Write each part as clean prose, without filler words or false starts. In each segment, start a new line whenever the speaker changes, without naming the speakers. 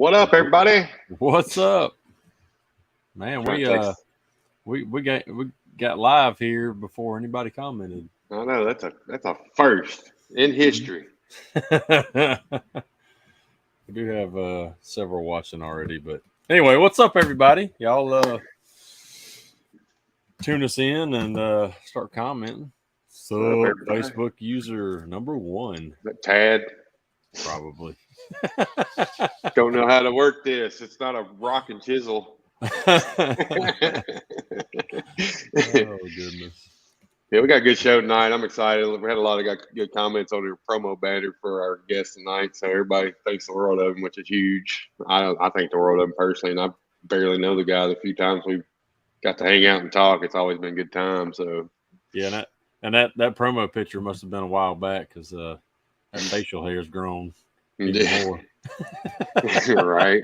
What up, everybody?
What's up, man? We got live here before anybody commented.
I know that's a first in history.
We do have several watching already, but anyway, what's up, everybody? Y'all tune us in and start commenting. So, Facebook user number 1,
Tad.
Probably.
Don't know how to work this. It's not a rock and chisel.
Oh, goodness.
Yeah, we got a good show tonight. I'm excited. We had a lot of good comments on your promo banner for our guest tonight. So everybody thinks the world of him, which is huge. I think the world of him personally, and I barely know the guy. The few times we've got to hang out and talk, it's always been a good time. So
yeah, and that promo picture must have been a while back because that facial hair has grown even more.
Right.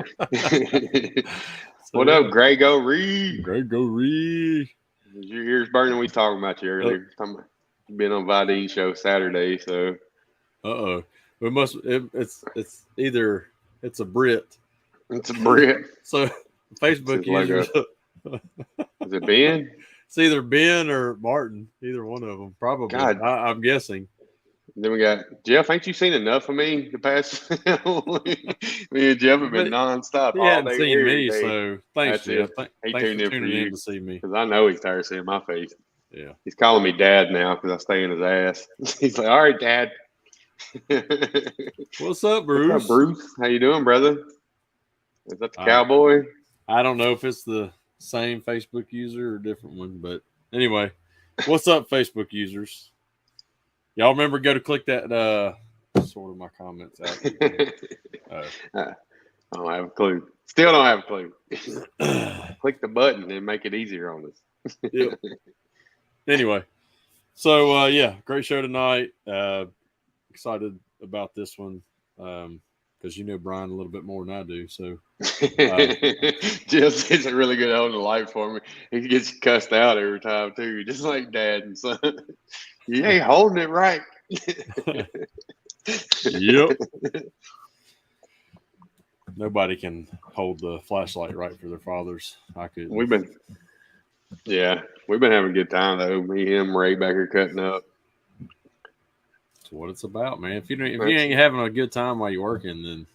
What up, Grego Reed?
Grego Reed.
Your ears burning. We talking about you earlier. Been on Videe's show Saturday, so.
It's either it's a Brit.
It's a Brit.
So Facebook users.
Is it Ben?
It's either Ben or Martin. Either one of them, probably. God. I'm guessing.
Then we got Jeff. Ain't you seen enough of me the past? Me and Jeff have been nonstop.
He hadn't seen me, so thanks, Jeff.
He
thanks
tuned
for
in
tuning
for you
in to see me.
because I know he's tired of seeing my face.
Yeah,
he's calling me Dad now because I stay in his ass. He's like, "All right, Dad."
What's up, Bruce?
What's up, Bruce? How you doing, brother? Is that the cowboy?
I don't know if it's the same Facebook user or a different one, but anyway, what's up, Facebook users? Y'all remember go to click that sort of my comments out.
I don't have a clue. Still don't have a clue. Click the button and make it easier on us.
Yep. Anyway, so yeah, great show tonight. Excited about this one because you know Bryan a little bit more than I do. So
Just is a really good hold of life for me. He gets cussed out every time too, just like Dad and son. You ain't holding it right.
Yep. Nobody can hold the flashlight right for their fathers. I could.
We've been having a good time though. Me, him, Ray back here cutting up.
That's what it's about, man. If you ain't having a good time while you're working, then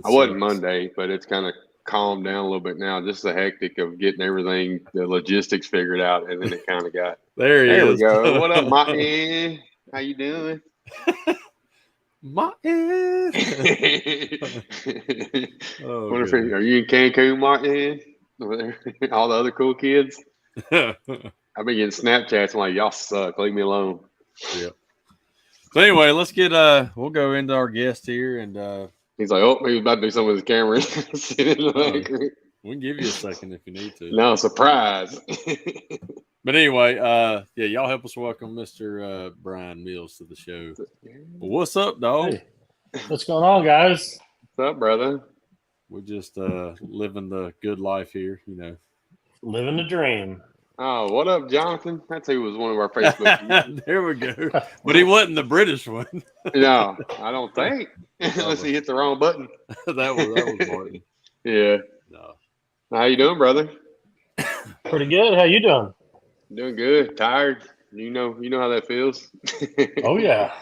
I wasn't Monday, but it's kind of calmed down a little bit now. Just the hectic of getting everything, the logistics figured out, and then it kind of got.
There
we go. What up, Martin? How you doing?
Martin.
Are you in Cancun, Martin? All the other cool kids. I've been getting Snapchats. I'm like, y'all suck. Leave me alone.
Yeah. So anyway, let's get we'll go into our guest here, and
he's like, oh, he's about to do something with his camera.
We can give you a second if you need to.
No, surprise.
But anyway, yeah, y'all help us welcome Mr. Bryan Mills to the show. Well, what's up, dog?
Hey, what's going on, guys?
What's up, brother?
We're just living the good life here, you know.
Living the dream.
Oh, what up, Jonathan? That's who was one of our Facebook.
There we go. But he wasn't the British one.
No, I don't think. Unless he hit the wrong button.
that was Martin.
Yeah.
No.
How you doing, brother?
Pretty good. How you doing?
Doing good. Tired. You know how that feels.
Oh yeah.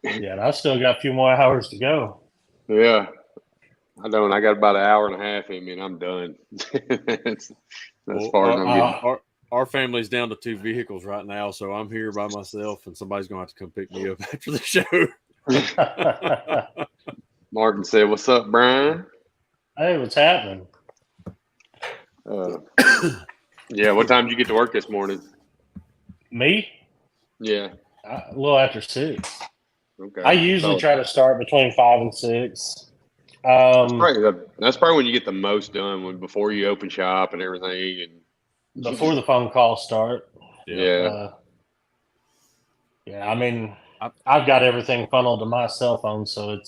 Yeah, and I still got a few more hours to go.
Yeah. I don't. I got about an hour and a half in me, and I'm done. That's far as I'm getting.
Our family's down to 2 vehicles right now, so I'm here by myself, and somebody's going to have to come pick me up after the show.
Martin said, "What's up, Bryan?"
Hey, what's happening?
Yeah, what time did you get to work this morning?
Me?
Yeah.
A little after 6.
Okay.
I usually try to start between 5 and 6.
That's probably when you get the most done, before you open shop and everything, and
before the phone calls start.
Yeah.
I mean, I've got everything funneled to my cell phone, so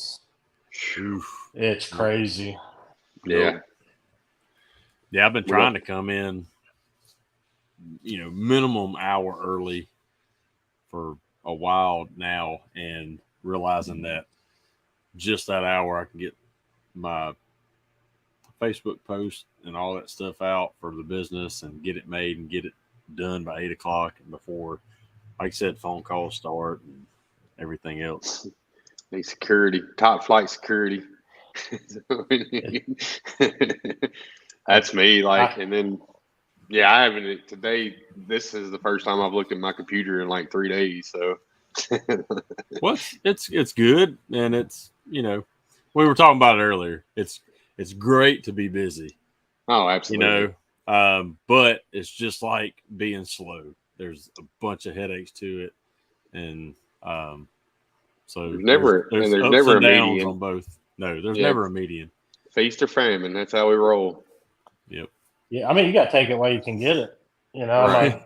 it's crazy.
Yeah.
Yeah, I've been trying to come in, minimum hour early for a while now, and realizing that just that hour I can get my Facebook post and all that stuff out for the business and get it made and get it done by 8 o'clock and before, like I said, phone calls start and everything else.
Need security, top flight security. That's me. Like, and then, yeah, I haven't today. This is the first time I've looked at my computer in like 3 days. So,
well, it's good, and it's, you know, we were talking about it earlier. It's great to be busy.
Oh, absolutely.
You know, but it's just like being slow. There's a bunch of headaches to it, and so
there's never
ups
never
and
a
downs
median
on both. No, there's never a median.
Feast or famine. That's how we roll.
Yep.
Yeah, I mean, you got to take it while you can get it. You know,
Right.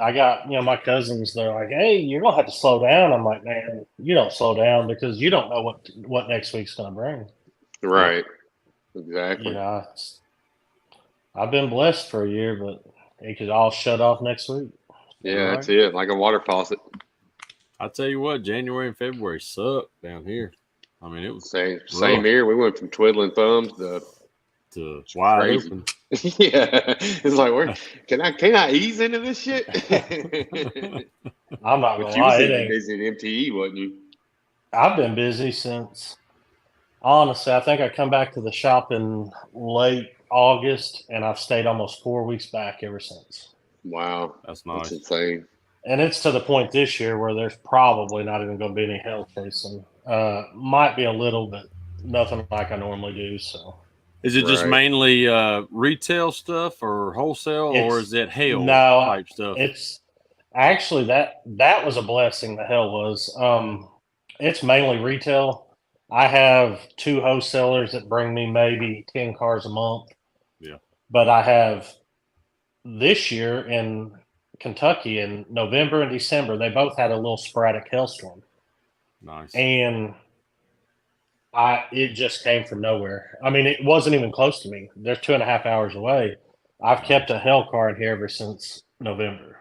I got, my cousins, they're like, hey, you're going to have to slow down. I'm like, man, you don't slow down because you don't know what next week's going to bring.
Right. Exactly.
You know, I've been blessed for a year, but it could all shut off next week.
Yeah, that's it. Like a water faucet.
I'll tell you what, January and February sucked down here. I mean, it was
same here. We went from twiddling thumbs
to wide
crazy.
open.
Yeah, it's like, can I ease into this shit?
I'm not gonna
But you
lie,
was busy at MTE, wasn't you?
I've been busy since. Honestly, I think I come back to the shop in late August, and I've stayed almost 4 weeks back ever since.
Wow,
that's nice.
That's insane.
And it's to the point this year where there's probably not even going to be any hell chasing. Might be a little, but nothing like I normally do. So,
is it just mainly retail stuff or wholesale, or is it hail type stuff?
It's actually that was a blessing. The hell was. It's mainly retail. I have 2 wholesalers that bring me maybe 10 cars a month.
Yeah.
But I have this year in Kentucky in November and December, they both had a little sporadic hailstorm.
Nice.
And it just came from nowhere. I mean, it wasn't even close to me. They're 2.5 hours away. I've kept a hail car in here ever since November.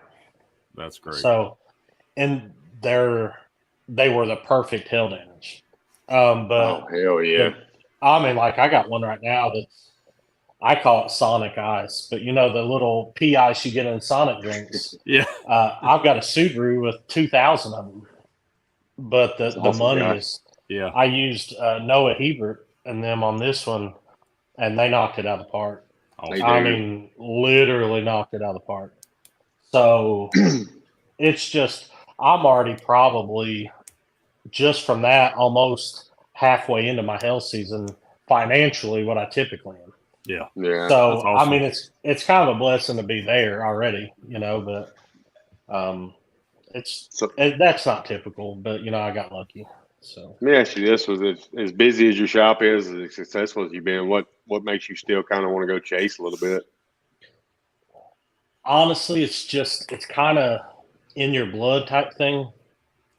That's great.
So, and they were the perfect hail damage. But
hell yeah!
I mean, like I got one right now that's, I call it Sonic ice, but the little pea ice you get in Sonic drinks.
Yeah.
I've got a Subaru with 2,000 of them, but the
awesome,
money
guy.
is.
Yeah.
I used Noah Hebert and them on this one, and they knocked it out of the park. I mean, literally knocked it out of the park. So it's just, I'm already probably just from that almost halfway into my hail season financially what I typically am.
Yeah.
Yeah.
So
awesome.
I mean, it's kind of a blessing to be there already, but that's not typical. But I got lucky. So
let me ask you this: was it as busy as your shop is, as successful as you've been? What makes you still kind of want to go chase a little bit?
Honestly, it's kind of in your blood type thing.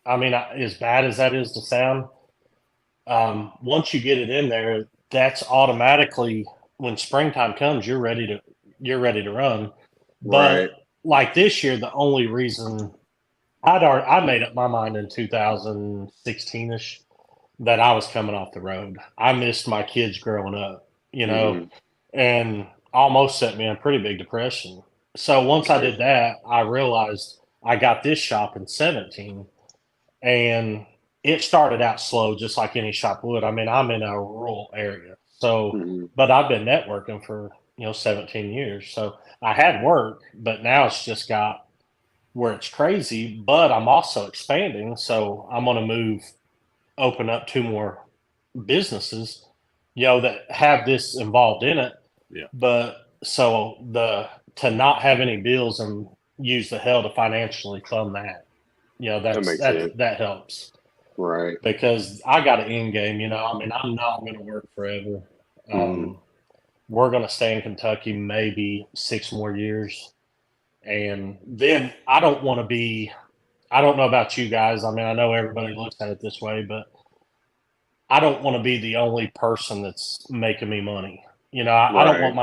I mean, as bad as that is to sound, once you get it in there, that's automatically when springtime comes, you're ready to run. But like this year, the only reason I made up my mind in 2016ish that I was coming off the road. I missed my kids growing up, and almost set me in a pretty big depression. So once I did that, I realized I got this shop in 17, and it started out slow, just like any shop would. I mean, I'm in a rural area, so but I've been networking for 17 years, so I had work, but now it's just got where it's crazy. But I'm also expanding, so I'm going to open up 2 more businesses, that have this involved in it.
Yeah.
But so to not have any bills and use the hell to financially fund that, that helps.
Right.
Because I got an end game, I mean, I'm not going to work forever. We're going to stay in Kentucky maybe 6 more years. And then I don't want to be, I don't know about you guys. I mean, I know everybody looks at it this way, but I don't want to be the only person that's making me money. I don't want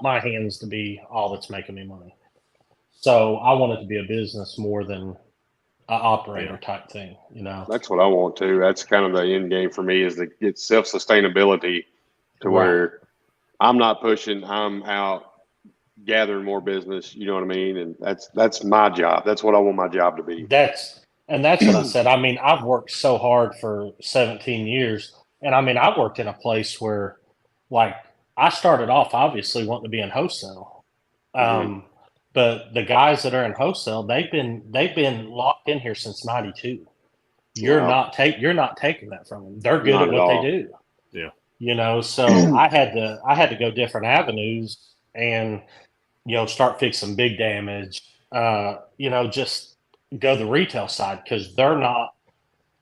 my hands to be all that's making me money. So I want it to be a business more than an operator type thing.
That's what I want to. That's kind of the end game for me, is to get self-sustainability to where I'm not pushing, I'm out gathering more business, you know what I mean? And that's my job. That's what I want my job to be.
That's what I said. I mean, I've worked so hard for 17 years. And I mean, I worked in a place where, like, I started off obviously wanting to be in wholesale. But the guys that are in wholesale, they've been locked in here since '92. You're not taking that from them. They're good
Not
at
at
what they
all.
do.
Yeah.
You know, so I had to go different avenues and, you know, start fixing big damage. You know, just go the retail side because they're not.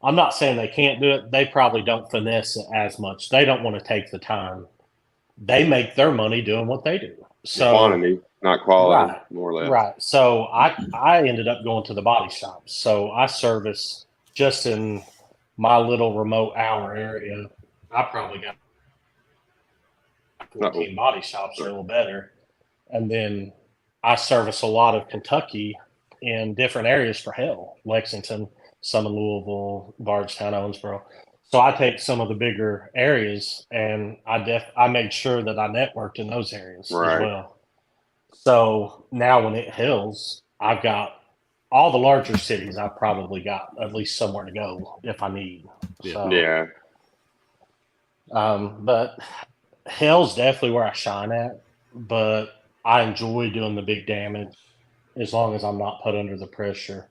I'm not saying they can't do it. They probably don't finesse it as much. They don't want to take the time. They make their money doing what they do. So
Quantity, not quality,
right,
more or less.
right. So I ended up going to the body shop. So I service just in my little remote hour area. I probably got 14 body shops or a little better. And then I service a lot of Kentucky in different areas for Hell, Lexington, some in Louisville, Bardstown, Owensboro. So I take some of the bigger areas and I made sure that I networked in those areas as
Right.
well. So now when it hills, I've got all the larger cities. I've probably got at least somewhere to go if I need.
Yeah.
So,
Yeah.
but hell's definitely where I shine at, but I enjoy doing the big damage as long as I'm not put under the pressure.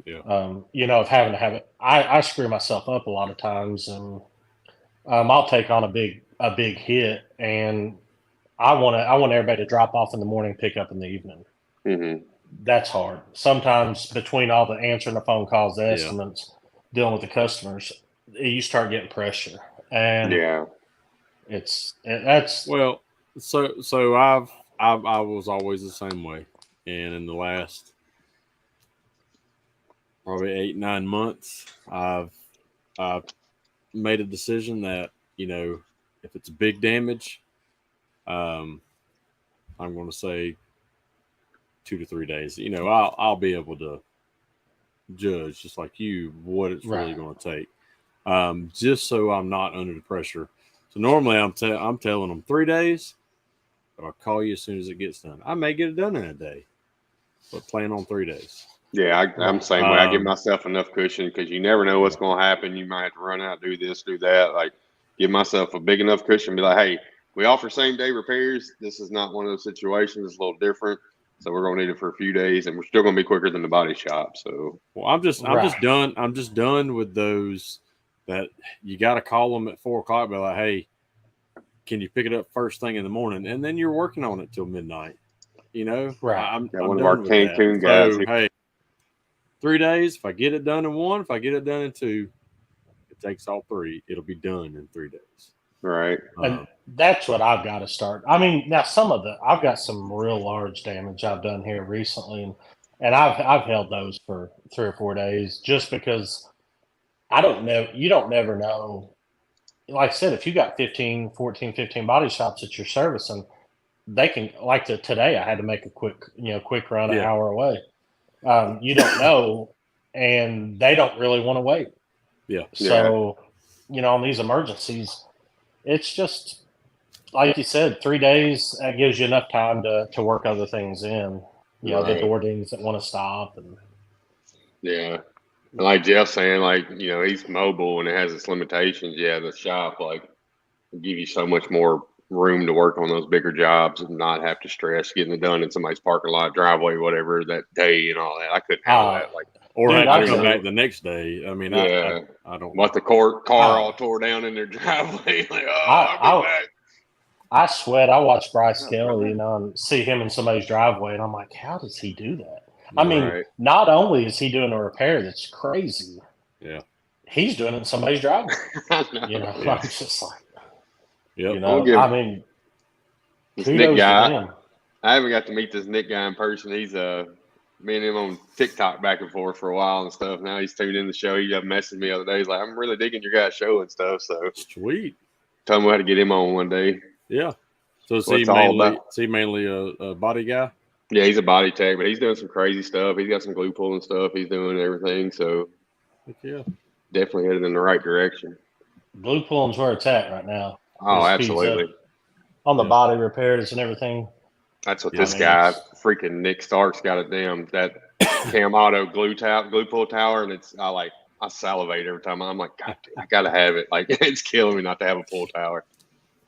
Yeah.
You know, of having to have it. I screw myself up a lot of times, and I'll take on a big hit, and I want everybody to drop off in the morning, pick up in the evening.
Mm-hmm.
That's hard. Sometimes between all the answering the phone calls, the
Yeah.
estimates, dealing with the customers, you start getting pressure, and
Yeah.
that's
Well, so I was always the same way, and in the last probably 8-9 months, I've made a decision that, you know, if it's big damage, I'm going to say 2 to 3 days. You know, I'll be able to judge just like you what it's really
Right.
going to take, just so I'm not under the pressure. So normally I'm telling them 3 days, but I'll call you as soon as it gets done. I may get it done in a day, but plan on 3 days.
Yeah, I'm the same way. I give myself enough cushion because you never know what's going to happen. You might have to run out, do this, do that. Like, give myself a big enough cushion. Be like, hey, we offer same day repairs. This is not one of those situations. It's a little different. So we're going to need it for a few days, and we're still going to be quicker than the body shop. So,
well, I'm just done. I'm just done with those that you got to call them at 4 o'clock. Be like, hey, can you pick it up first thing in the morning? And then you're working on it till midnight. You know,
right.
I'm
one of
done
our
with
Cancun
that.
guys.
So, hey, 3 days. If I get it done in 1, if I get it done in 2, it takes all 3. It'll be done in 3 days.
Right.
And that's what I've got to start. I mean, now I've got some real large damage I've done here recently, and I've held those for 3 or 4 days just because I don't know. You don't never know. Like I said, if you got 15 body shops that you're servicing, they can, like today, I had to make a quick run an hour away. You don't know, and they don't really want to wait.
Yeah.
So, you know, on these emergencies, it's just like you said, 3 days. That gives you enough time to work other things in. You know, the door dings that want to stop, and
yeah. And like Jeff's saying, like, you know, he's mobile and it has its limitations. Yeah, the shop like will give you so much more room to work on those bigger jobs and not have to stress getting it done in somebody's parking lot, driveway, whatever that day and all that. I couldn't handle that. Like,
or have to come back the next day. I mean,
yeah,
I don't
want the car all tore down in their driveway. Like, I'll be back.
I sweat. I watch Bryce Kelly, you know, and see him in somebody's driveway, and I'm like, how does he do that? I mean, not only is he doing a repair that's crazy, he's doing it in somebody's driveway. You know, I'm just like, you know, I mean,
this Nick guy. I haven't got to meet this Nick guy in person. He's me and him on TikTok back and forth for a while and stuff. Now he's tuned in the show. He messaged me the other day. He's like, I'm really digging your guys' show and stuff. So
sweet.
Tell me how to get him on one day.
Yeah. So is he mainly a body guy?
Yeah, he's a body tech, but he's doing some crazy stuff. He's got some glue pulling stuff. He's doing everything. So
yeah,
definitely headed in the right direction.
Glue pulling's where it's at right now.
Oh,
speeds up
absolutely.
on the body repairs and everything.
That's what
Yeah,
this guy, freaking Nick Stark's got a damn that Cam Auto glue pull tower, and I salivate every time. I'm like, God, I gotta have it. Like it's killing me not to have a pull tower.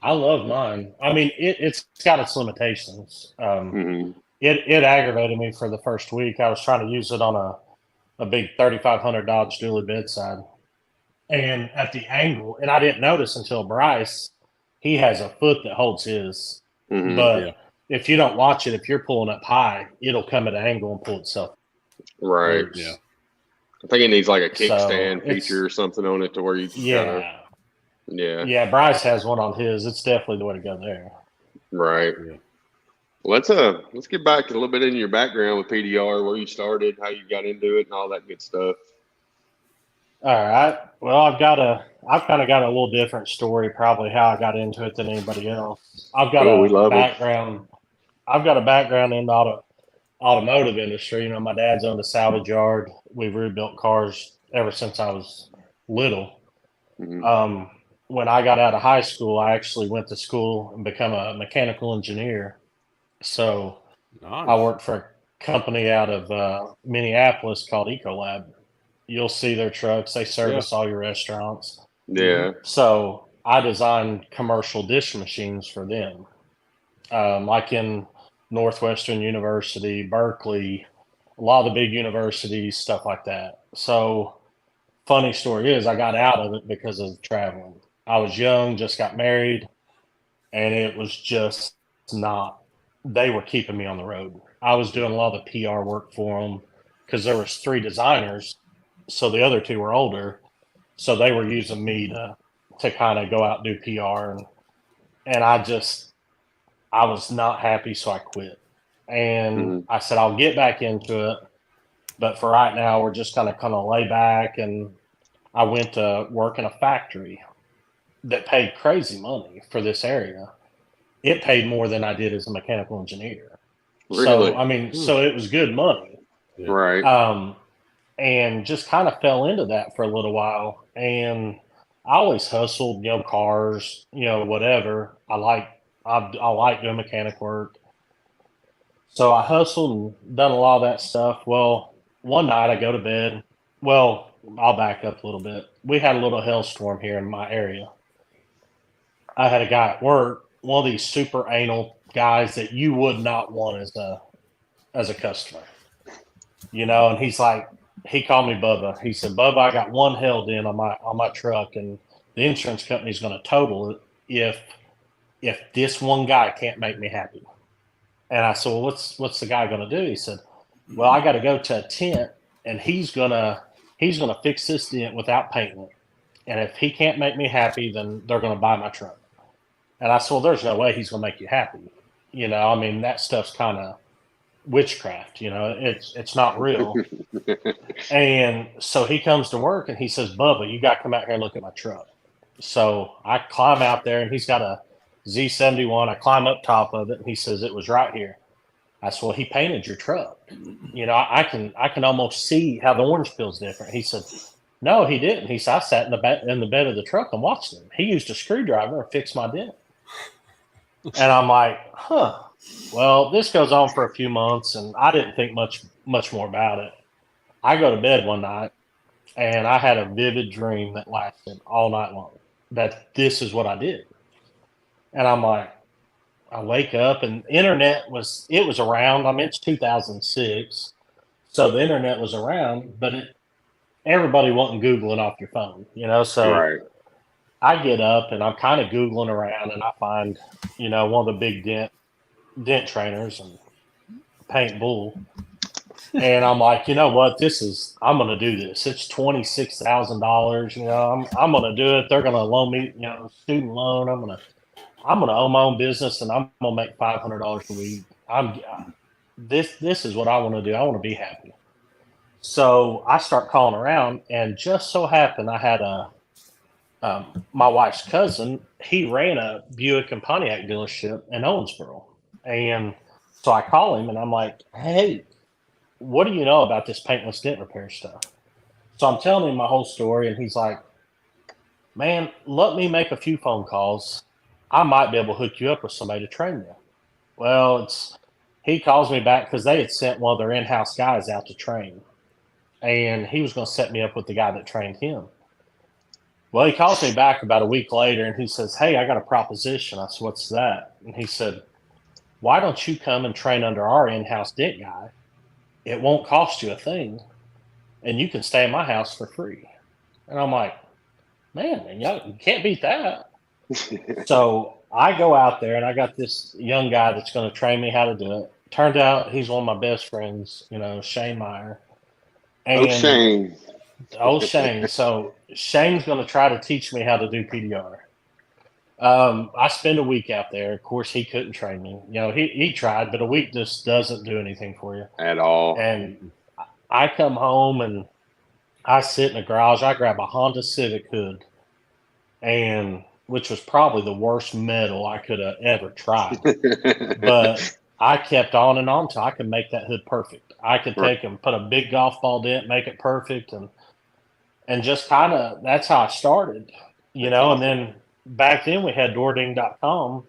I love mine. I mean, it's got its limitations.
Hmm.
It aggravated me for the first week. I was trying to use it on a big 3500 Dodge dually bedside, and at the angle, and I didn't notice until Bryce. He has a foot that holds his,
Hmm.
but if you don't watch it, if you're pulling up high, it'll come at an angle and pull itself.
Right.
loose.
Yeah.
I think it needs like a
So,
kickstand
it's-
feature or something on it to where you can kind of,
Yeah.
yeah,
Bryce has one on his. It's definitely the way to go there.
right.
Yeah.
Let's get back a little bit in your background with PDR, where you started, how you got into it, and all that good stuff.
All right. Well, I've kind of got a little different story, probably how I got into it than anybody else. I've got
Oh, we
a
love them.
background. I've got a background in the automotive industry. You know, my dad's owned a salvage yard. We've rebuilt cars ever since I was little.
Mhm.
When I got out of high school, I actually went to school and become a mechanical engineer. So I
Nice.
worked for a company out of Minneapolis called Ecolab. You'll see their trucks. They service all your restaurants.
Yeah.
So I designed commercial dish machines for them, like in Northwestern University, Berkeley, a lot of the big universities, stuff like that. So funny story is I got out of it because of traveling. I was young, just got married, and it was just not. They were keeping me on the road. I was doing a lot of the PR work for them because there was 3 designers, so the other 2 were older, so they were using me to kind of go out and do PR, and I was not happy, so I quit. And
Mhm.
I said I'll get back into it, but for right now we're just kind of lay back. And I went to work in a factory that paid crazy money for this area. It paid more than I did as a mechanical engineer.
Really?
So I mean, so it was good money.
Yeah.
Right.
And just kind of fell into that for a little while. And I always hustled, cars, whatever. I like doing mechanic work. So I hustled and done a lot of that stuff. Well, one night I go to bed. Well, I'll back up a little bit. We had a little hailstorm here in my area. I had a guy at work, one of these super anal guys that you would not want as a customer. And he's like, he called me Bubba. He said, Bubba, I got one held in on my truck, and the insurance company's going to total it if this one guy can't make me happy. And I said, well, what's the guy going to do? He said, well, I got to go to a tent, and he's gonna fix this dent without painting it. And if he can't make me happy, then they're going to buy my truck. And I said, well, there's no way he's going to make you happy. I mean, that stuff's kind of witchcraft. It's not real. And so he comes to work and he says, Bubba, you got to come out here and look at my truck. So I climb out there, and he's got a Z71. I climb up top of it, and he says, it was right here. I said, well, he painted your truck. I can almost see how the orange peel's different. He said, no, he didn't. He said, I sat in the bed of the truck and watched him. He used a screwdriver and fixed my dent. And I'm like, huh. Well, this goes on for a few months, and I didn't think much more about it. I go to bed one night, and I had a vivid dream that lasted all night long, that this is what I did. And I'm like, I wake up, and internet was around. I mean, it's 2006, so the internet was around, but everybody wasn't Googling off your phone, So
Right.
I get up, and I'm kind of Googling around, and I find, one of the big dent trainers and paint bull. And I'm like, you know what? I'm going to do this. It's $26,000. I'm going to do it. They're going to loan me, student loan. I'm going to own my own business, and I'm going to make $500 a week. This is what I want to do. I want to be happy. So I start calling around, and just so happened I had my wife's cousin. He ran a Buick and Pontiac dealership in Owensboro, and so I call him, and I'm like, hey, what do you know about this paintless dent repair stuff? So I'm telling him my whole story, and he's like, man, let me make a few phone calls, I might be able to hook you up with somebody to train you. Well, he calls me back because they had sent one of their in-house guys out to train, and he was going to set me up with the guy that trained him. Well, he calls me back about a week later, and he says, "Hey, I got a proposition." I said, "What's that?" And he said, "Why don't you come and train under our in-house dent guy? It won't cost you a thing, and you can stay in my house for free." And I'm like, man, you can't beat that. So I go out there, and I got this young guy that's going to train me how to do it. Turned out he's one of my best friends, Shane Meyer.
Oh, Shane.
Oh, Shane. So Shane's going to try to teach me how to do PDR. I spend a week out there. Of course, he couldn't train me. He tried, but a week just doesn't do anything for you.
At all.
And I come home, and I sit in the garage. I grab a Honda Civic hood, which was probably the worst metal I could have ever tried. But I kept on and on till I could make that hood perfect. I could take and put a big golf ball dent, make it perfect, and just kind of that's how I started, And then back then we had DoorDing.com,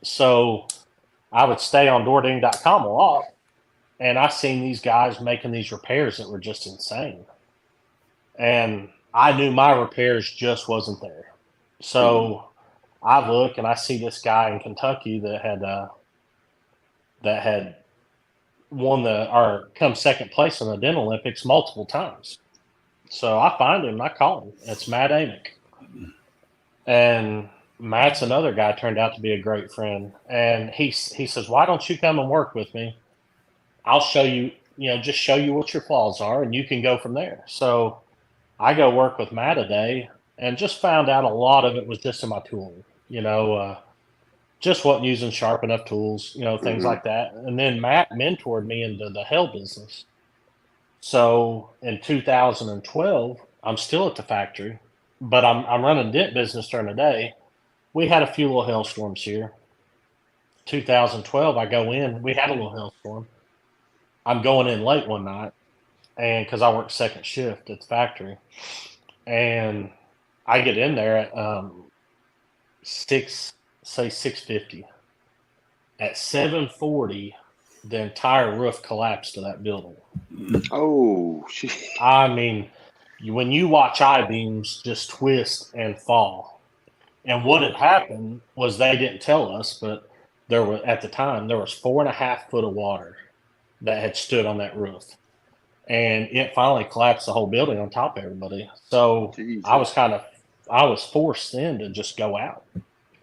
so I would stay on DoorDing.com a lot, and I seen these guys making these repairs that were just insane, and I knew my repairs just wasn't there. So I look and I see this guy in Kentucky that had won or come second place in the Dental Olympics multiple times. So I find him and I call him. It's Matt Amick. And Matt's another guy, turned out to be a great friend. And he says, "Why don't you come and work with me? I'll show you, just show you what your flaws are, and you can go from there." So I go work with Matt a day and just found out a lot of it was just in my tooling, just wasn't using sharp enough tools, things like that. And then Matt mentored me into the hell business. So in 2012, I'm still at the factory, but I'm running dent business during the day. We had a few little hailstorms here. 2012, I go in. We had a little hailstorm. I'm going in late one night, and because I work second shift at the factory, and I get in there at 6:50. At 7:40, the entire roof collapsed to that building.
Oh, shit.
I mean, when you watch I-beams just twist and fall. And what had happened was they didn't tell us, but at the time, there was 4.5 foot of water that had stood on that roof. And it finally collapsed the whole building on top of everybody. So Jesus. I was forced then to just go out.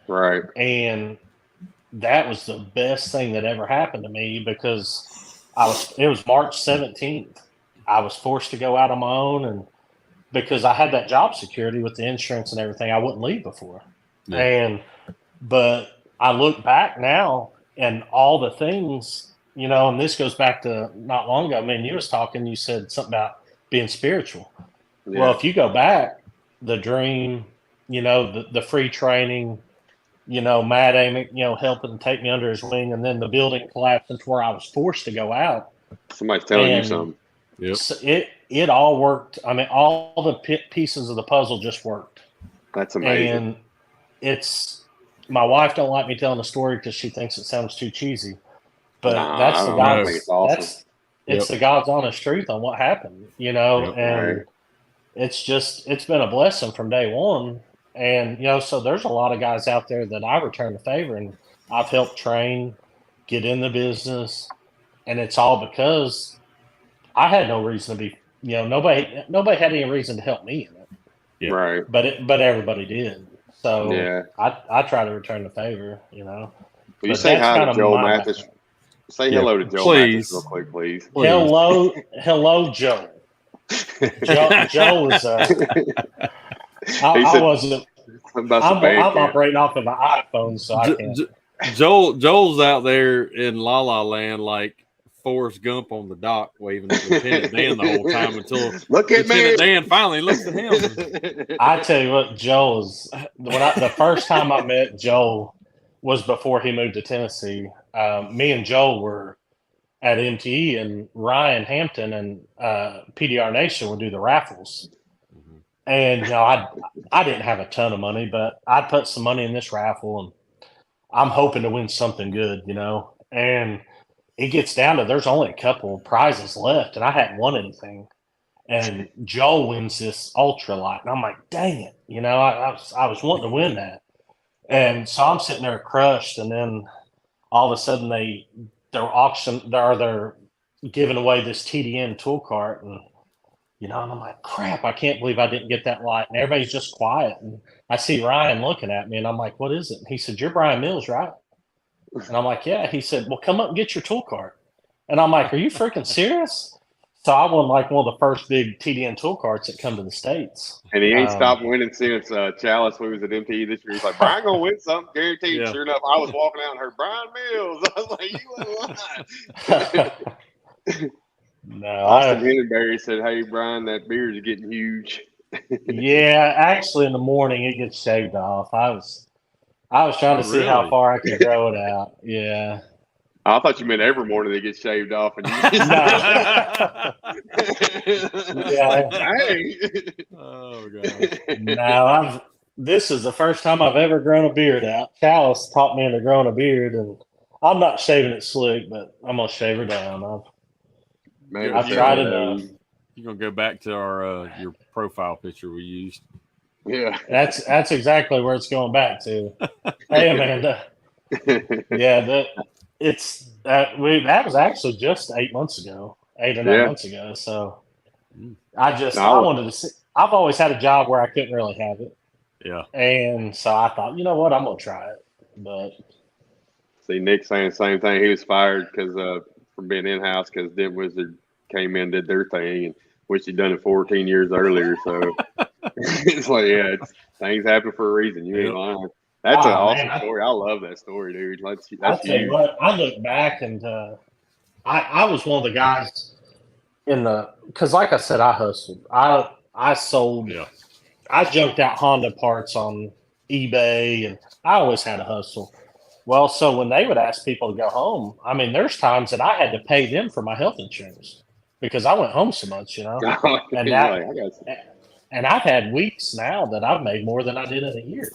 Right.
And that was the best thing that ever happened to me because it was March 17th. I was forced to go out on my own, and because I had that job security with the insurance and everything, I wouldn't leave before. Yeah. But I look back now and all the things, and this goes back to not long ago. I mean, you was talking, you said something about being spiritual. Yeah. Well, if you go back, the dream, the free training, Matt Amick, helping take me under his wing, and then the building collapsed into where I was forced to go out.
Somebody's telling you something.
Yep.
So it all worked. I mean, all the pieces of the puzzle just worked.
That's amazing.
And my wife don't like me telling the story because she thinks it sounds too cheesy. But that's the God's awesome. It's the God's honest truth on what happened, and it's been a blessing from day one. And, so there's a lot of guys out there that I return the favor, and I've helped train, get in the business, and it's all because I had no reason to be, nobody had any reason to help me in it.
Yeah. Right.
But everybody did. So yeah. I try to return the favor,
Will you say hi to Joel Mathis? Say hello to Joel Mathis real quick, please.
Hello, Joe. Joe is I wasn't. I'm operating off of an iPhone, so I can't.
Joel's out there in La La Land like Forrest Gump on the dock, waving at Lieutenant Dan the whole time until
look at
Lieutenant Dan finally looks at him.
I tell you what, Joel's the first time I met Joel was before he moved to Tennessee. Me and Joel were at MTE, and Ryan Hampton and PDR Nation would do the raffles. And I didn't have a ton of money, but I put some money in this raffle, and I'm hoping to win something good, and it gets down to there's only a couple of prizes left, and I hadn't won anything. And Joel wins this ultralight, and I'm like, dang it, I was wanting to win that, and so I'm sitting there crushed, and then all of a sudden they're giving away this TDN tool cart, and I'm like, crap, I can't believe I didn't get that light, and everybody's just quiet, and I see Ryan looking at me, and I'm like, what is it? And he said, you're Bryan Mills, right? And I'm like, yeah. He said, well, come up and get your tool cart. And I'm like, are you freaking serious? So I won like one of the first big TDN tool carts that come to the States.
And he ain't stopped winning since Chalice. We was at MTE this year. He's like, Brian gonna win something, guaranteed.
Yeah.
Sure enough, I was walking out and heard Bryan Mills. I was like, you ain't lying.
No,
Austin Henneberry said, hey, Brian, that beard is getting huge.
Yeah, actually, in the morning it gets shaved off. I was trying to see how
really?
far I could grow it out. Yeah.
I thought you meant every morning they get shaved off. And you
Yeah.
Dang.
Oh god.
No, this is the first time I've ever grown a beard out. Chalice taught me into growing a beard, and I'm not shaving it slick, but I'm gonna shave her down.
Man,
I've tried enough.
You're gonna go back to our your profile picture we used.
Yeah.
That's exactly where it's going back to. Hey, Amanda. Yeah, that was actually just 8 months ago, 8 or 9 months ago. So I wanted to see. I've always had a job where I couldn't really have it.
Yeah.
And so I thought, you know what, I'm gonna try it. But
see, Nick saying the same thing. He was fired because from being in house because Dent Wizard came in, did their thing, and wish he'd done it 14 years earlier. So it's like, yeah, things happen for a reason. You ain't lying. That's an awesome story. I love that story, dude. That's
tell you what, I look back and I was one of the guys because like I said, I hustled. I sold.
Yeah.
I junked out Honda parts on eBay, and I always had a hustle. Well, so when they would ask people to go home, I mean, there's times that I had to pay them for my health insurance because I went home so much, And I've had weeks now that I've made more than I did in a year,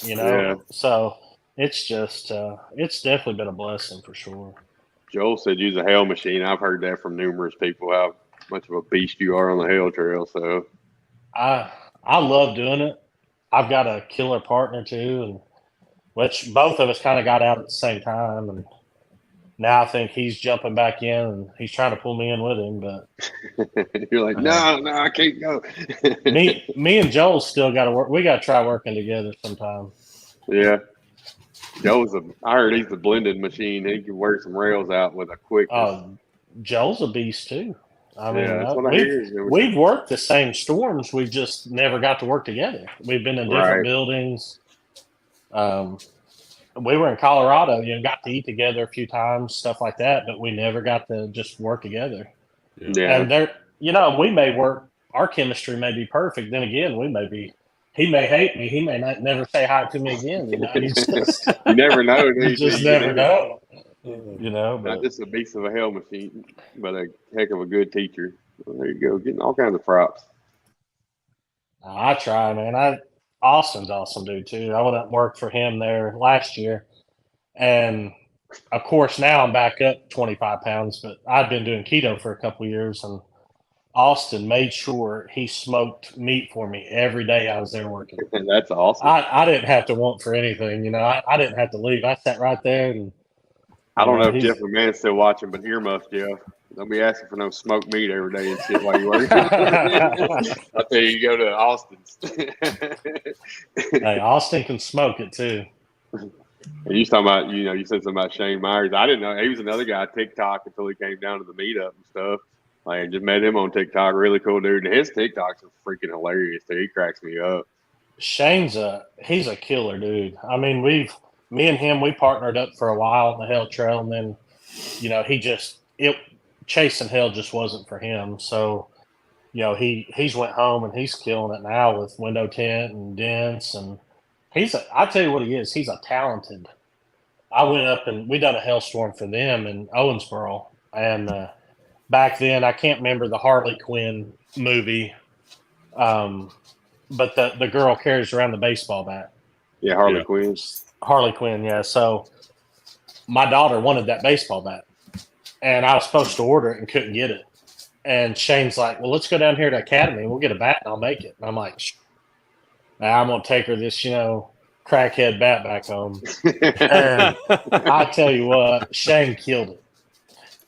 Yeah.
So it's just, it's definitely been a blessing for sure.
Joel said use a hail machine. I've heard that from numerous people, how much of a beast you are on the hail trail. So
I love doing it. I've got a killer partner too, and which both of us kind of got out at the same time, and now I think he's jumping back in and he's trying to pull me in with him. But
you're like, no, I can't go.
me and Joel still got to work. We got to try working together sometime.
Yeah. I heard he's the blending machine. He can wear some rails out with a quickness.
Joel's a beast too. I mean,
that's what I hear.
We've worked the same storms. We just never got to work together. We've been in different buildings. We were in Colorado, got to eat together a few times, stuff like that, but we never got to just work together.
Yeah.
And we may work, our chemistry may be perfect. Then again, he may hate me. He may not never say hi to me again. You
never know.
You just never know. But
not just a beast of a hell machine, but a heck of a good teacher. Well, there you go, getting all kinds of props.
I try, man. Austin's awesome dude too. I went up and worked for him there last year, and of course now I'm back up 25 pounds. But I'd been doing keto for a couple of years, and Austin made sure he smoked meat for me every day I was there working.
That's awesome.
I didn't have to want for anything, I didn't have to leave. I sat right there, and
I don't know if Jeff McMahon's still watching, but earmuffs, Jeff. Don't be asking for no smoked meat every day and shit while you work. I'll tell you go to Austin's.
Hey, Austin can smoke it too.
And you talking about, you said something about Shane Myers. I didn't know he was another guy on TikTok until he came down to the meetup and stuff. Like, I just met him on TikTok. Really cool dude. And his TikToks are freaking hilarious too. He cracks me up.
Shane's he's a killer dude. I mean, me and him, we partnered up for a while on the Hell Trail, and then, chasing hell just wasn't for him. So, he's went home and he's killing it now with window tint and dents, and I tell you what he is. He's a talented. I went up and we done a hailstorm for them in Owensboro, and back then I can't remember the Harley Quinn movie, but the girl carries around the baseball bat.
Yeah, Harley
Yeah.
Quinn.
Harley Quinn, yeah. So my daughter wanted that baseball bat, and I was supposed to order it and couldn't get it. And Shane's like, "Well, let's go down here to Academy. We'll get a bat and I'll make it." And I'm like, "Nah, I'm gonna take her this, crackhead bat back home." And I tell you what, Shane killed it.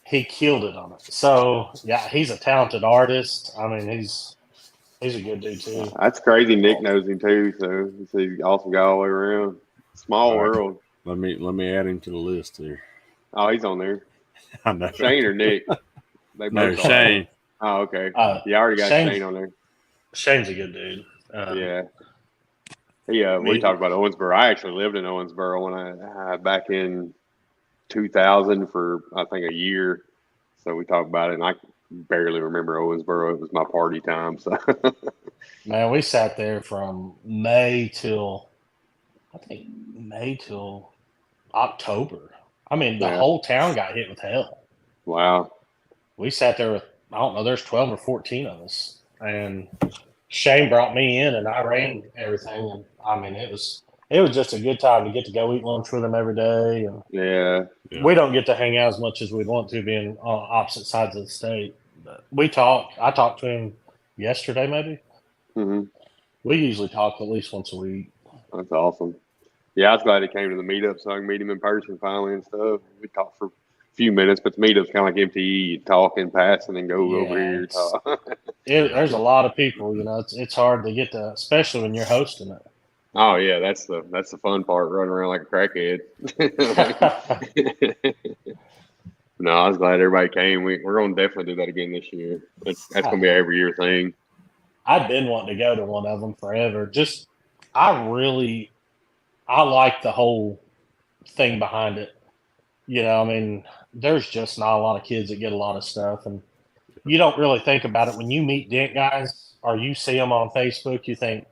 He killed it on it. So yeah, he's a talented artist. I mean, he's a good dude too.
That's crazy. Nick knows him too, so he's an awesome guy all the way around. Small
All right.
world.
Let me add him to the list here.
Oh, he's on there.
I know.
Shane or Nick? They
No,
both are.
Shane.
Oh, okay. Yeah, I already got Shane on there.
Shane's a good dude.
Yeah. We talked about Owensboro. I actually lived in Owensboro when I back in 2000 for I think a year. So we talked about it, and I barely remember Owensboro. It was my party time. So
man, we sat there from May till October. I mean, the whole town got hit with hell.
Wow.
We sat there with, I don't know, there's 12 or 14 of us, and Shane brought me in, and I ran everything. And I mean, it was just a good time to get to go eat lunch with him every day. And
yeah.
We don't get to hang out as much as we'd want to, being on opposite sides of the state. But we talk. I talked to him yesterday, maybe.
Mm-hmm.
We usually talk at least once a week.
That's awesome. Yeah, I was glad he came to the meetup so I can meet him in person finally and stuff. We talked for a few minutes, but the meetup's kind of like MTE. You talk in passing and go over here. Talk.
There's a lot of people. It's hard to get to, especially when you're hosting it.
Oh yeah, that's the fun part, running around like a crackhead. No, I was glad everybody came. We're going to definitely do that again this year. That's going to be an every year thing.
I've been wanting to go to one of them forever. I like the whole thing behind it. I mean, there's just not a lot of kids that get a lot of stuff, and you don't really think about it when you meet Dent guys or you see them on Facebook. You think,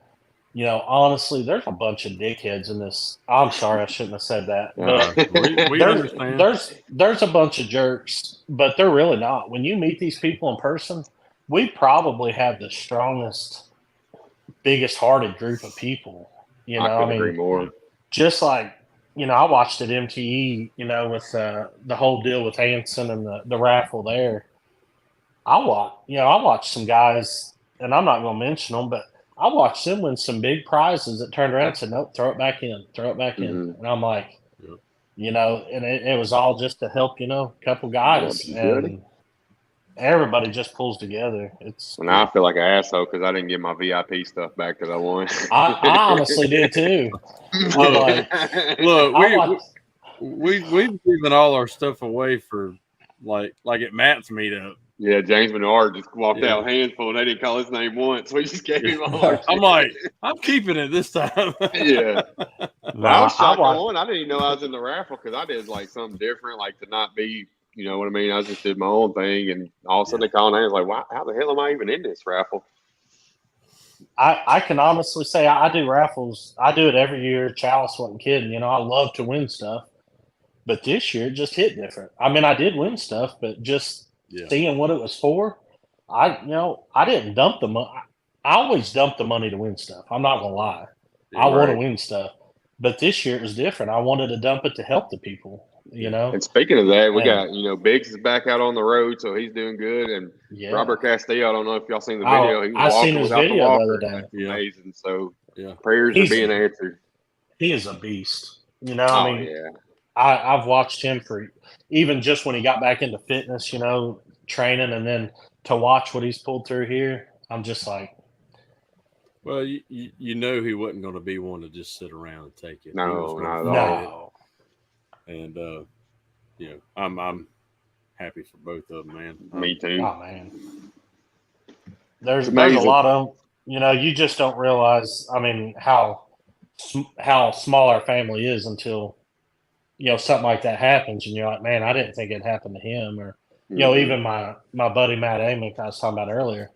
honestly, there's a bunch of dickheads in this. I'm sorry, I shouldn't have said that. But
we understand.
There's a bunch of jerks, but they're really not. When you meet these people in person, we probably have the strongest, biggest hearted group of people.
I couldn't agree more.
Just like, I watched at MTE, with the whole deal with Hanson and the raffle there. I watched some guys, and I'm not going to mention them, but I watched them win some big prizes that turned around and said, nope, throw it back in. And I'm like, and it was all just to help, a couple guys. And everybody just pulls together.
Now I feel like an asshole because I didn't get my VIP stuff back that I won.
I honestly did too.
We've given all our stuff away for like at Matt's meetup.
Yeah, James Menard just walked out a handful, and they didn't call his name once. We just gave him all our
I'm like, I'm keeping it this time.
Yeah. I was shocked I won. I didn't even know I was in the raffle because I did like something different, like to not be, you know what I mean? I just did my own thing, and all of a sudden they called and I was like, wow, how the hell am I even in this raffle?
I can honestly say I do raffles. I do it every year. Chalice wasn't kidding. I love to win stuff. But this year it just hit different. I mean, I did win stuff, but just seeing what it was for, I didn't dump the money. I always dump the money to win stuff. I'm not going to lie. I want to win stuff. But this year it was different. I wanted to dump it to help the people,
And speaking of that, we got, Biggs is back out on the road, so he's doing good. And Robert Castillo, I don't know if y'all seen the video.
I seen his video the other day.
Yeah. Amazing. So prayers are being answered.
He is a beast. I've watched him for even just when he got back into fitness, training, and then to watch what he's pulled through here, I'm just like.
Well, he wasn't going to be one to just sit around and take it.
No, not at all.
And I'm happy for both of them, man.
Me too.
Oh man, there's a lot of them. You just don't realize. I mean, how small our family is until something like that happens, and you're like, man, I didn't think it happened to him, or even my buddy Matt Amick I was talking about earlier.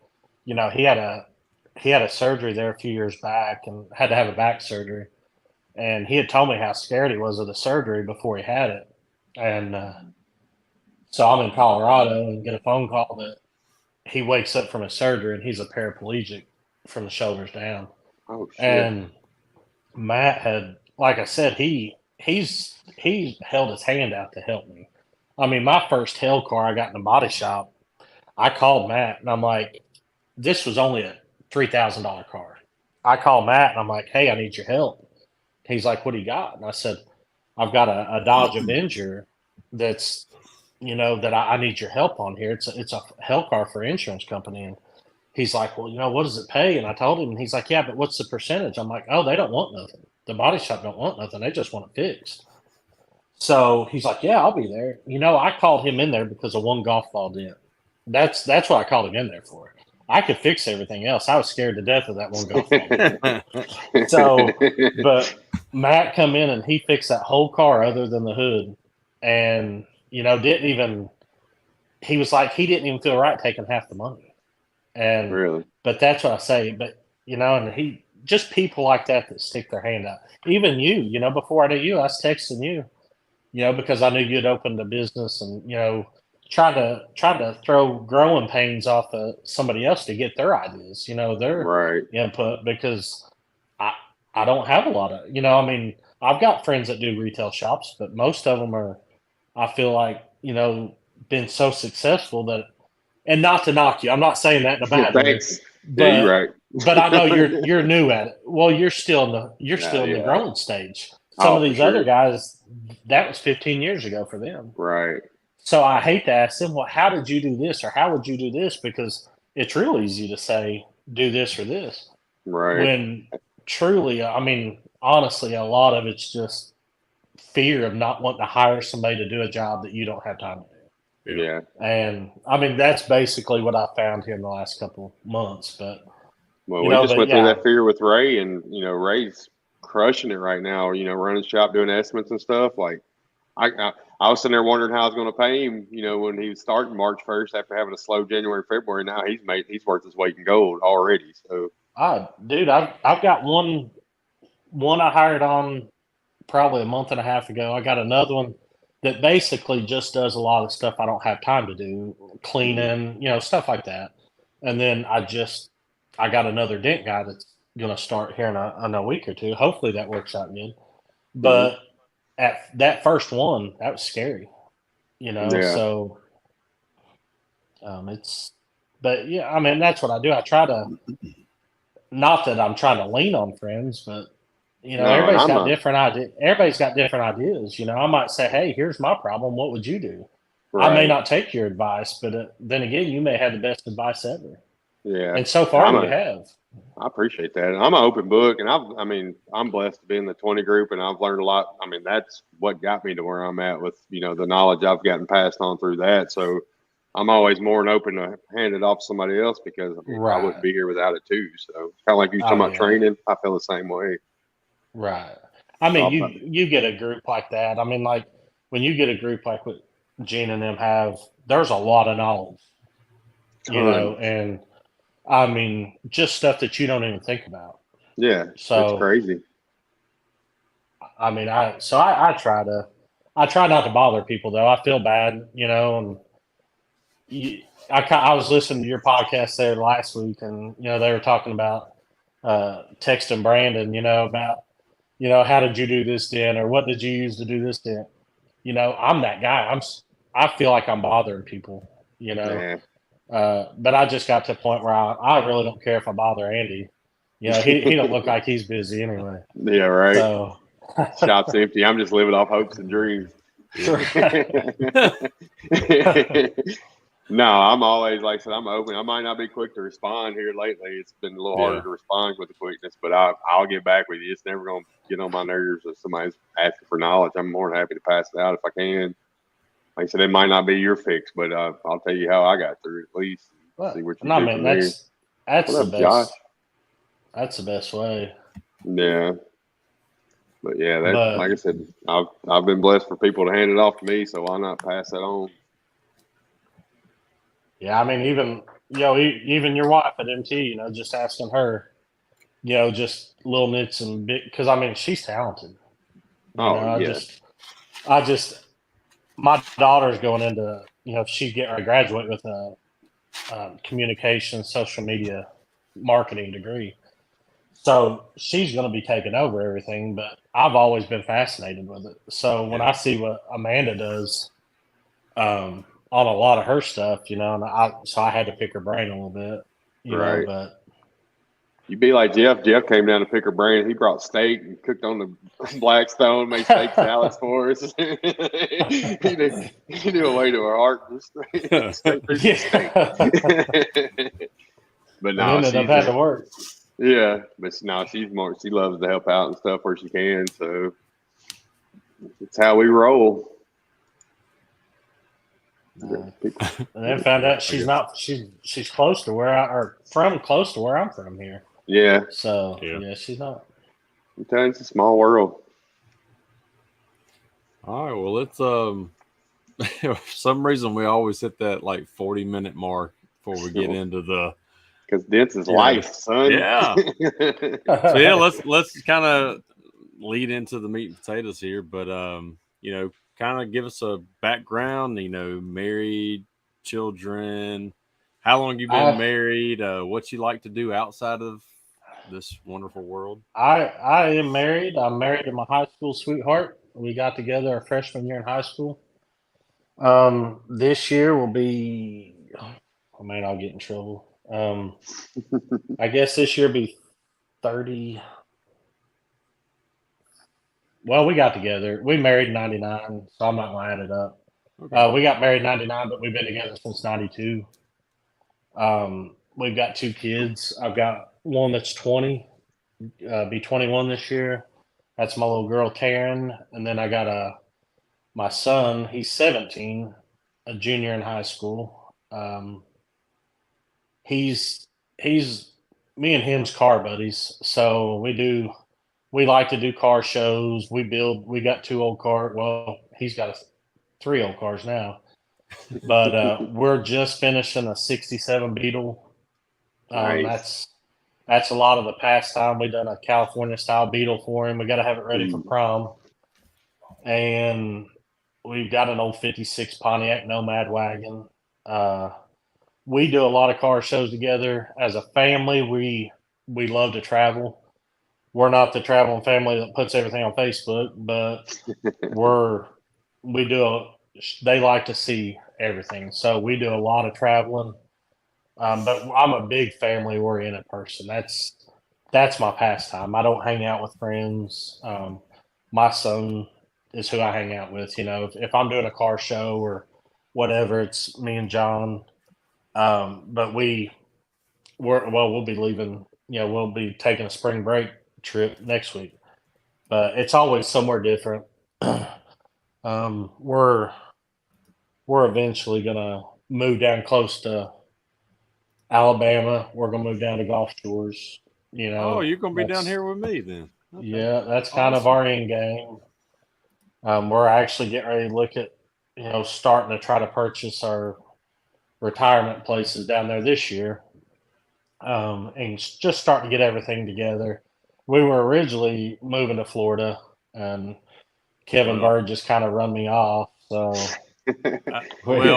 He had a surgery there a few years back and had to have a back surgery. And he had told me how scared he was of the surgery before he had it. And so I'm in Colorado and get a phone call that he wakes up from his surgery and he's a paraplegic from the shoulders down.
Oh, shit.
And Matt had, like I said, he held his hand out to help me. I mean, my first hell car I got in the body shop, I called Matt and I'm like, this was only a $3,000 car. I called Matt and I'm like, hey, I need your help. He's like, what do you got? And I said, I've got a Dodge Avenger that's, that I need your help on here. It's a hell car for an insurance company. And he's like, well, what does it pay? And I told him, and he's like, yeah, but what's the percentage? I'm like, oh, they don't want nothing. The body shop don't want nothing. They just want it fixed. So he's like, yeah, I'll be there. I called him in there because of one golf ball dent. That's what I called him in there for. I could fix everything else. I was scared to death of that one golf ball. So, but Matt come in and he fixed that whole car other than the hood, and didn't even. He was like, he didn't even feel right taking half the money, and
Really?
But that's what I say. But and he just people like that stick their hand out. Even you, before I knew you, I was texting you, because I knew you'd opened a business and try to throw growing pains off of somebody else to get their ideas, their
Right.
input, because I don't have a lot of, I mean, I've got friends that do retail shops, but most of them are, I feel like, been so successful that, and not to knock you, I'm not saying that in a bad way,
Thanks.
but,
Yeah, you're right.
but I know you're new at it. Well, you're still in the
Yeah.
growing stage. Some of
for
these
sure.
other guys, that was 15 years ago for them.
Right.
So I hate to ask them, well, how did you do this or how would you do this? Because it's real easy to say, do this or this.
Right.
When truly, I mean, honestly, a lot of it's just fear of not wanting to hire somebody to do a job that you don't have time to do.
Yeah.
And I mean, that's basically what I found here in the last couple months. But
Well, we just went through that fear with Ray, and Ray's crushing it right now. Running shop, doing estimates and stuff. Like, I was sitting there wondering how I was going to pay him. When he was starting March 1st after having a slow January, February. Now he's worth his weight in gold already. So,
dude, I've got one I hired on probably a month and a half ago. I got another one that basically just does a lot of stuff I don't have time to do, cleaning, stuff like that. And then I got another dent guy that's going to start here in a week or two. Hopefully that works out good. But at that first one, that was scary,
Yeah.
So but yeah, I mean, that's what I do. I try to, not that I'm trying to lean on friends, but everybody's got different ideas. Everybody's got different ideas. I might say, hey, here's my problem. What would you do? Right. I may not take your advice, but then again, you may have the best advice ever.
Yeah.
And so far you have.
I appreciate that. And I'm an open book, and I'm blessed to be in the 20 group, and I've learned a lot. I mean, that's what got me to where I'm at with, the knowledge I've gotten passed on through that. So I'm always more than open to hand it off to somebody else, because I wouldn't be here without it too. So kind of like you talking about training, I feel the same way.
Right. I mean, you get a group like that. I mean, like when you get a group like what Gene and them have, there's a lot of knowledge, and I mean, just stuff that you don't even think about.
Yeah. So it's crazy.
I mean, I try not to bother people though. I feel bad, and I was listening to your podcast there last week, and they were talking about texting Brandon, about how did you do this dent, or what did you use to do this dent? I'm that guy. I feel like I'm bothering people,
Yeah.
But I just got to a point where I really don't care if I bother Andy. He don't look like he's busy anyway.
Yeah, right.
So
shop's empty. I'm just living off hopes and dreams. No, I'm always, like I said, I'm open. I might not be quick to respond here lately. It's been a little harder to respond with the quickness, but I'll get back with you. It's never going to get on my nerves if somebody's asking for knowledge. I'm more than happy to pass it out if I can. Like I said, it might not be your fix, but I'll tell you how I got through it at least. See what you do.
That's the best. Josh? That's the best way.
Yeah. But yeah, like I said, I've been blessed for people to hand it off to me, so why not pass that on?
Yeah, I mean, even your wife at MT, just asking her, just little nits and bit, because I mean, she's talented. I just, my daughter's going into, she's getting ready to graduate with a communication, social media marketing degree. So she's going to be taking over everything, but I've always been fascinated with it. So when I see what Amanda does on a lot of her stuff, and I had to pick her brain a little bit,
Right.
but
You'd be like Jeff. Jeff came down to pick her brain. He brought steak and cooked on the Blackstone, made steak salads for us. he knew a way to her heart. Just straight through some steak. But no,
ended up having to work.
Yeah, but no, she's more. She loves to help out and stuff where she can. So it's how we roll.
And then found out she's not. She's close to where close to where I'm from here.
Yeah.
So yeah she's not.
I'm telling you, it's a small world.
All right. Well, it's for some reason we always hit that like 40-minute mark before we get into the.
Because Dent's is life, son.
Yeah. So yeah, let's kind of lead into the meat and potatoes here, but kind of give us a background. Married, children, how long you been married, what you like to do outside of this wonderful world.
I am married. I'm married to my high school sweetheart. We got together our freshman year in high school. This year will be. Oh man, I'll get in trouble. I guess this year be 30. Well, we got together. We married in 99, so I'm not going to add it up. Okay. We got married in 99, but we've been together since 92. We've got 2 kids. I've got one that's 20, be 21 this year. That's my little girl, Taryn. And then I got my son. He's 17, a junior in high school. He's me and him's car buddies. So we like to do car shows. We got 2 old cars. Well, he's got 3 old cars now, but we're just finishing a 67 Beetle.
Nice.
That's a lot of the pastime. We done a California style Beetle for him. We got to have it ready for prom. And we've got an old 56 Pontiac Nomad wagon. We do a lot of car shows together. As a family, we love to travel. We're not the traveling family that puts everything on Facebook, but they like to see everything. So we do a lot of traveling. But I'm a big family oriented person. That's my pastime. I don't hang out with friends. My son is who I hang out with. If I'm doing a car show or whatever, it's me and John. But we'll be leaving. We'll be taking a spring break trip next week, but it's always somewhere different. We're eventually gonna move down close to Alabama. We're gonna move down to Gulf Shores.
You're gonna be down here with me then.
Okay. Yeah, that's kind of our end game. We're actually getting ready to look at starting to try to purchase our retirement places down there this year, and just starting to get everything together. We were originally moving to Florida, and Kevin Bird just kind of run me off. So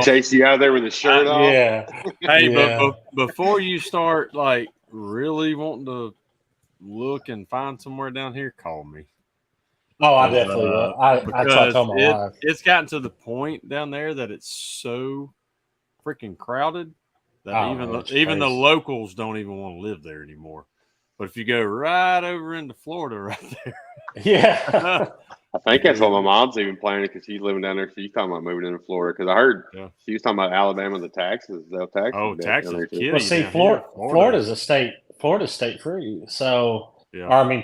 chase you out there with a shirt off.
Yeah.
Hey, but before you start like really wanting to look and find somewhere down here, call me.
Oh, I definitely will. I try to tell my wife.
It's gotten to the point down there that it's so freaking crowded that even the locals don't even want to live there anymore. But if you go right over into Florida right there.
Yeah.
I think that's what my mom's even planning because she's living down there. She's talking about moving into Florida because I heard she was talking about Alabama, the taxes. They'll tax.
Oh, taxes.
Well, see, Florida's Florida's state free. So,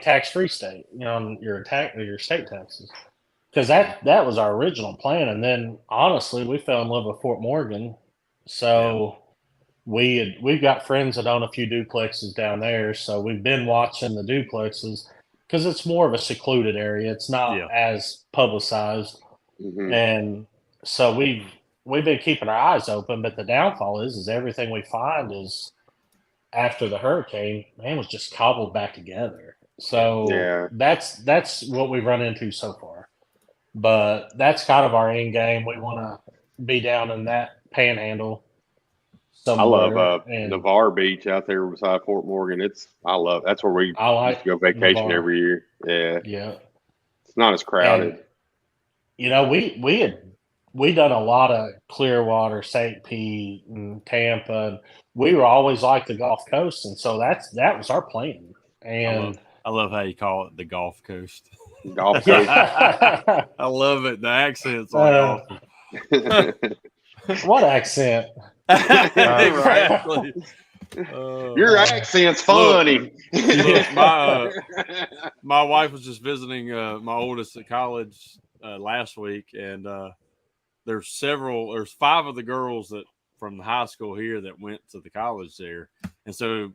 tax free state, your state taxes. Because that was our original plan. And then, honestly, we fell in love with Fort Morgan. So, we've got friends that own a few duplexes down there. So, we've been watching the duplexes because it's more of a secluded area. It's not as publicized. Mm-hmm. And so, we've been keeping our eyes open. But the downfall is everything we find is after the hurricane, was just cobbled back together. So that's what we've run into so far. But that's kind of our end game. We want to be down in that panhandle.
I love
somewhere. And
Navarre Beach out there beside Fort Morgan. That's where we
I
used
like
to go vacation
Navarre.
every year. Yeah.
Yeah.
It's not as crowded.
And we done a lot of Clearwater, St. Pete, and Tampa. And we were always like the Gulf Coast, and so that was our plan. And
I love how you call it the Gulf Coast.
Golf coast.
yeah.
I love it. The accent's like awesome.
What accent?
Exactly.
Your accent's funny.
Look, my wife was just visiting my oldest at college last week, and there's 5 of the girls that from the high school here that went to the college there, and so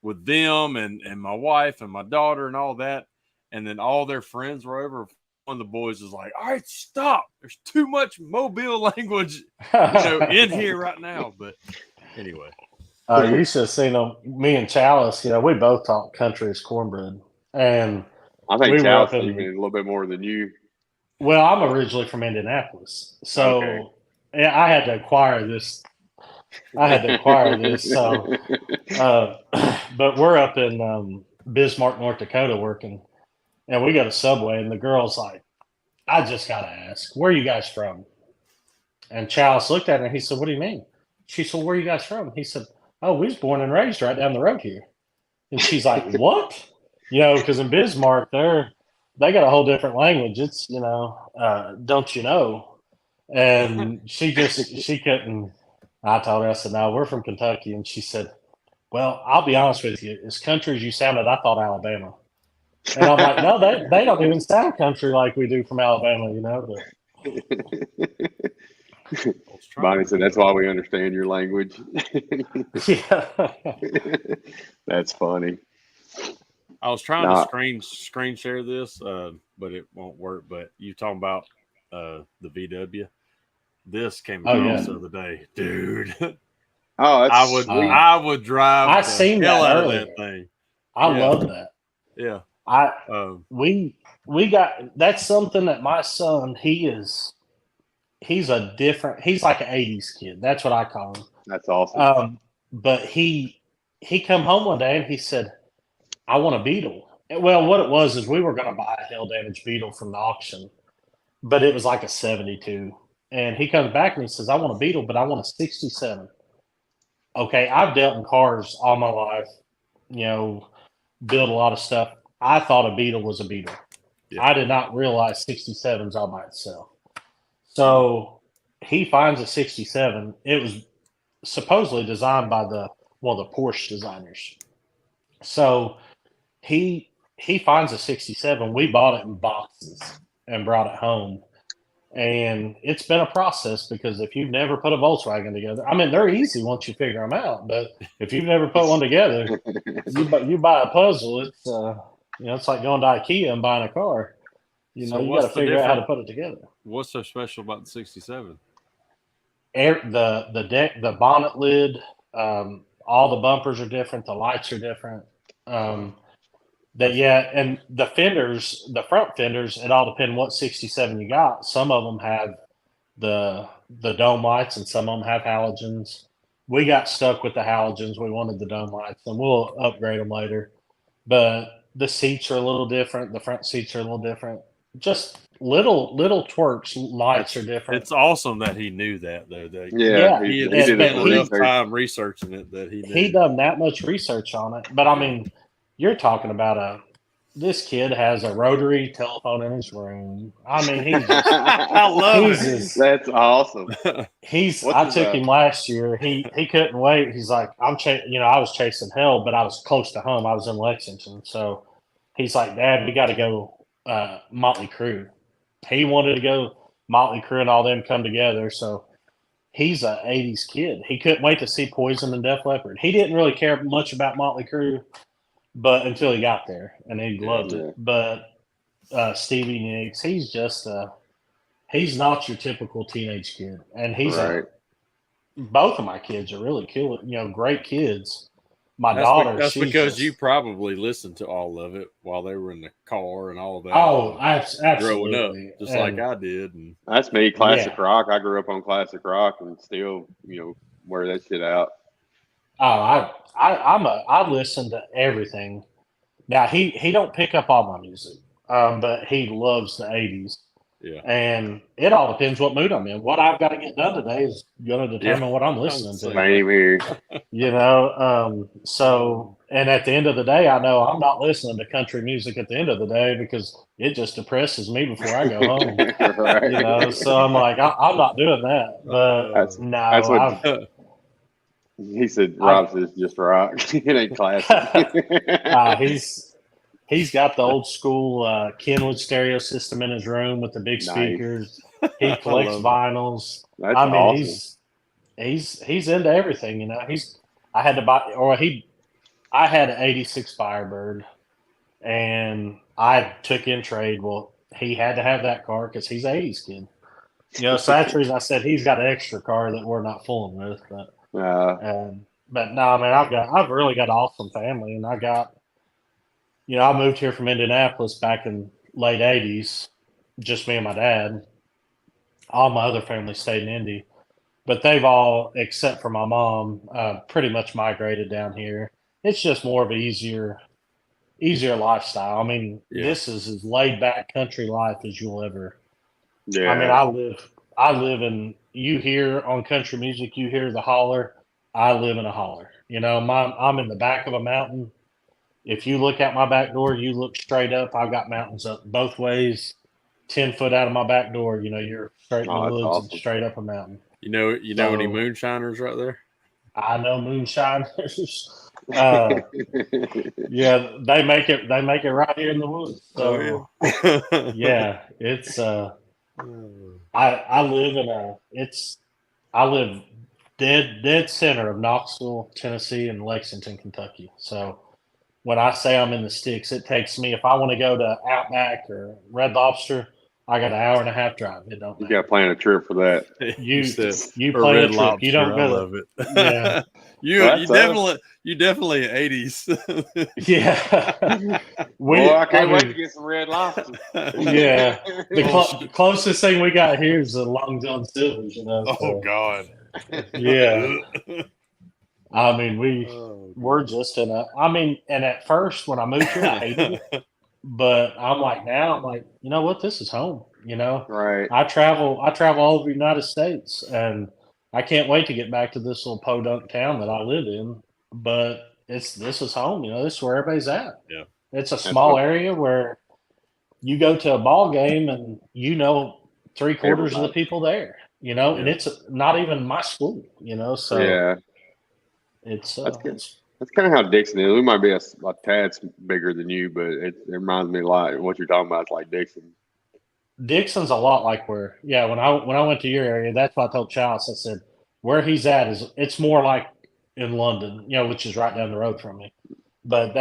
with them and my wife and my daughter and all that, and then all their friends were over. One of the boys was like, "All right, stop! There's too much Mobile language, in here right now." But anyway.
You should have seen them. Me and Chalice, we both talk country as cornbread. And
I think
we
Chalice even a little bit more than you.
Well, I'm originally from Indianapolis. So yeah, I had to acquire this. So, but we're up in Bismarck, North Dakota working. And we got a Subway, and the girl's like, I just got to ask, where are you guys from? And Chalice looked at her, and he said, what do you mean? She said, where are you guys from? He said, oh, we was born and raised right down the road here. And she's like, what? Because in Bismarck, they got a whole different language. It's, don't you know? And she couldn't. I told her, I said, no, we're from Kentucky. And she said, well, I'll be honest with you. As country as you sounded, I thought Alabama. And I'm like, no, they don't even sound country like we do from Alabama, But.
Bonnie said, that's why we understand your language.
Yeah.
That's funny.
I was trying to screen share this, but it won't work. But you talking about the VW? This came across the other day, dude.
Oh,
I would drive.
I seen that
out
earlier.
of that thing.
I love that.
Yeah.
We got that's something that my son he's like an 80s kid. That's what I call him.
That's awesome.
But he come home one day and he said, I want a Beetle. Well, what it was is we were going to buy a hail damaged Beetle from the auction, but it was like a 72. And he comes back and he says, I want a Beetle, but I want a 67. Okay, I've dealt in cars all my life, built a lot of stuff. I thought a Beetle was a Beetle. Yeah. I did not realize 67s all by itself. So he finds a 67. It was supposedly designed by one of the Porsche designers. So he finds a 67. We bought it in boxes and brought it home. And it's been a process because if you've never put a Volkswagen together, I mean, they're easy once you figure them out. But if you've never put one together, you buy a puzzle. It's it's like going to IKEA and buying a car. You got to figure out how to put it together.
What's so special about the 67?
The deck, the bonnet lid, all the bumpers are different. The lights are different. And the fenders, the front fenders, it all depends what 67 you got. Some of them have the dome lights, and some of them have halogens. We got stuck with the halogens. We wanted the dome lights, and we'll upgrade them later. But the seats are a little different. The front seats are a little different. Just little twerks. Lights are different.
It's awesome that he knew that, though.
He did
enough time researching it that he knew.
He done that much research on it. But I mean, you're talking about this kid has a rotary telephone in his room. I mean, he's just,
I love it.
That's awesome.
I took him last year. He couldn't wait. He's like, I was chasing hell, but I was close to home. I was in Lexington. So he's like, Dad, we got to go Motley Crue. He wanted to go Motley Crue and all them come together. So he's a 80s kid. He couldn't wait to see Poison and Def Leppard. He didn't really care much about Motley Crue, but until he got there, and he loved it. But Stevie Nicks, he's just he's not your typical teenage kid, and he's both of my kids are really cool, great kids. My daughter,
that's because you probably listened to all of it while they were in the car and all of that.
Oh, absolutely.
Growing up, just like I did. And
that's me, classic rock. I grew up on classic rock and still, wear that shit out.
Oh, I listen to everything. Now he don't pick up all my music, but he loves the '80s.
Yeah.
And it all depends what mood I'm in. What I've got to get done today is going to determine
Yeah.
what I'm listening to.
Same here.
So, and at the end of the day, I know I'm not listening to country music at the end of the day because it just depresses me before I go home.
Right.
So I'm like, I'm not doing that. But
That's
no,
what he said. Rob says just rock. It ain't classic.
he's got the old school Kenwood stereo system in his room with the big
Nice.
speakers. He collects
love it.
vinyls.
That's
I mean,
awesome.
he's into everything. I had to buy, I had an '86 Firebird, and I took in trade. Well, he had to have that car because he's an '80s kid. So that's the reason I said he's got an extra car that we're not fooling with. But no, man, I've really got an awesome family, and I got, I moved here from Indianapolis back in late '80s, just me and my dad. All my other family stayed in Indy, but they've all, except for my mom, pretty much migrated down here. It's just more of an easier lifestyle. I mean, This is as laid back country life as you'll ever.
Yeah.
I mean, I live in. You hear on country music, you hear the holler. I live in a holler. I'm in the back of a mountain. If you look out my back door, you look straight up. I've got mountains up both ways. 10 foot out of my back door, you're straight in the woods
awesome.
and straight up a mountain.
You know any moonshiners right there?
I know moonshiners. Yeah, they make it right here in the woods. So yeah, it's I live dead center of Knoxville, Tennessee, and Lexington, Kentucky. So when I say I'm in the sticks, it takes me, if I want to go to Outback or Red Lobster, I got an hour and a half drive. It don't matter.
You got to plan a trip for that.
You plan a trip.
Lobster,
you don't go.
I love it.
Yeah.
you definitely 80s.
Yeah.
I can't wait to get some Red Lobster.
Yeah. The closest thing we got here is the Long John Silver's,
Oh God.
Yeah. I mean, we're just in and at first when I moved here, I hated it. But I'm like, you know what? This is home.
Right.
I travel all over the United States, and I can't wait to get back to this little podunk town that I live in. But this is home. This is where everybody's at.
Yeah.
It's a small area where you go to a ball game and 3/4 of the people there. And it's not even my school. So
yeah,
it's
that's good. That's kind of how Dixon is. We might be a tad bigger than you, but it reminds me a lot of what you're talking about. It's like Dixon.
Dixon's a lot like when I went to your area, that's what I told Chalice. I said, where he's at it's more like in London, which is right down the road from me. But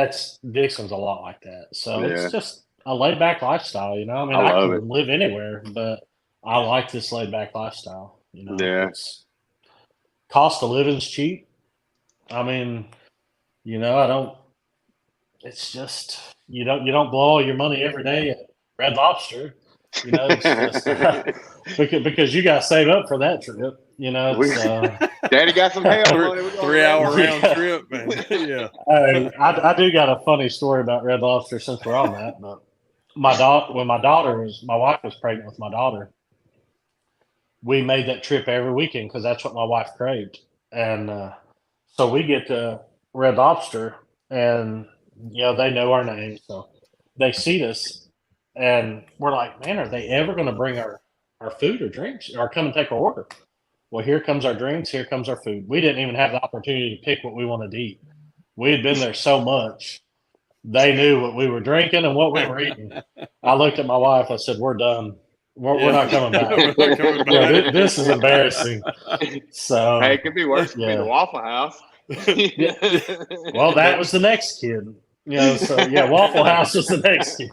Dixon's a lot like that. So It's just a laid back lifestyle, I mean, I can live anywhere, but I like this laid back lifestyle. Cost of living's cheap. I mean, I don't. It's just you don't blow all your money every day at Red Lobster. It's just, because you got to save up for that trip.
Daddy got some help.
3-hour round trip, man. Yeah.
I do got a funny story about Red Lobster since we're on that. But when my wife was pregnant with my daughter, we made that trip every weekend because that's what my wife craved, and so we get to Red Lobster, and they know our name, so they seat us, and we're like, man, are they ever going to bring our food or drinks or come and take our order? Well, here comes our drinks, here comes our food. We didn't even have the opportunity to pick what we wanted to eat. We had been there so much, they knew what we were drinking and what we were eating. I looked at my wife, I said, we're done. We're not coming back. This is embarrassing. So
hey, it could be worse. It could be the Waffle House.
Well, that was the next kid. Waffle House was the next kid.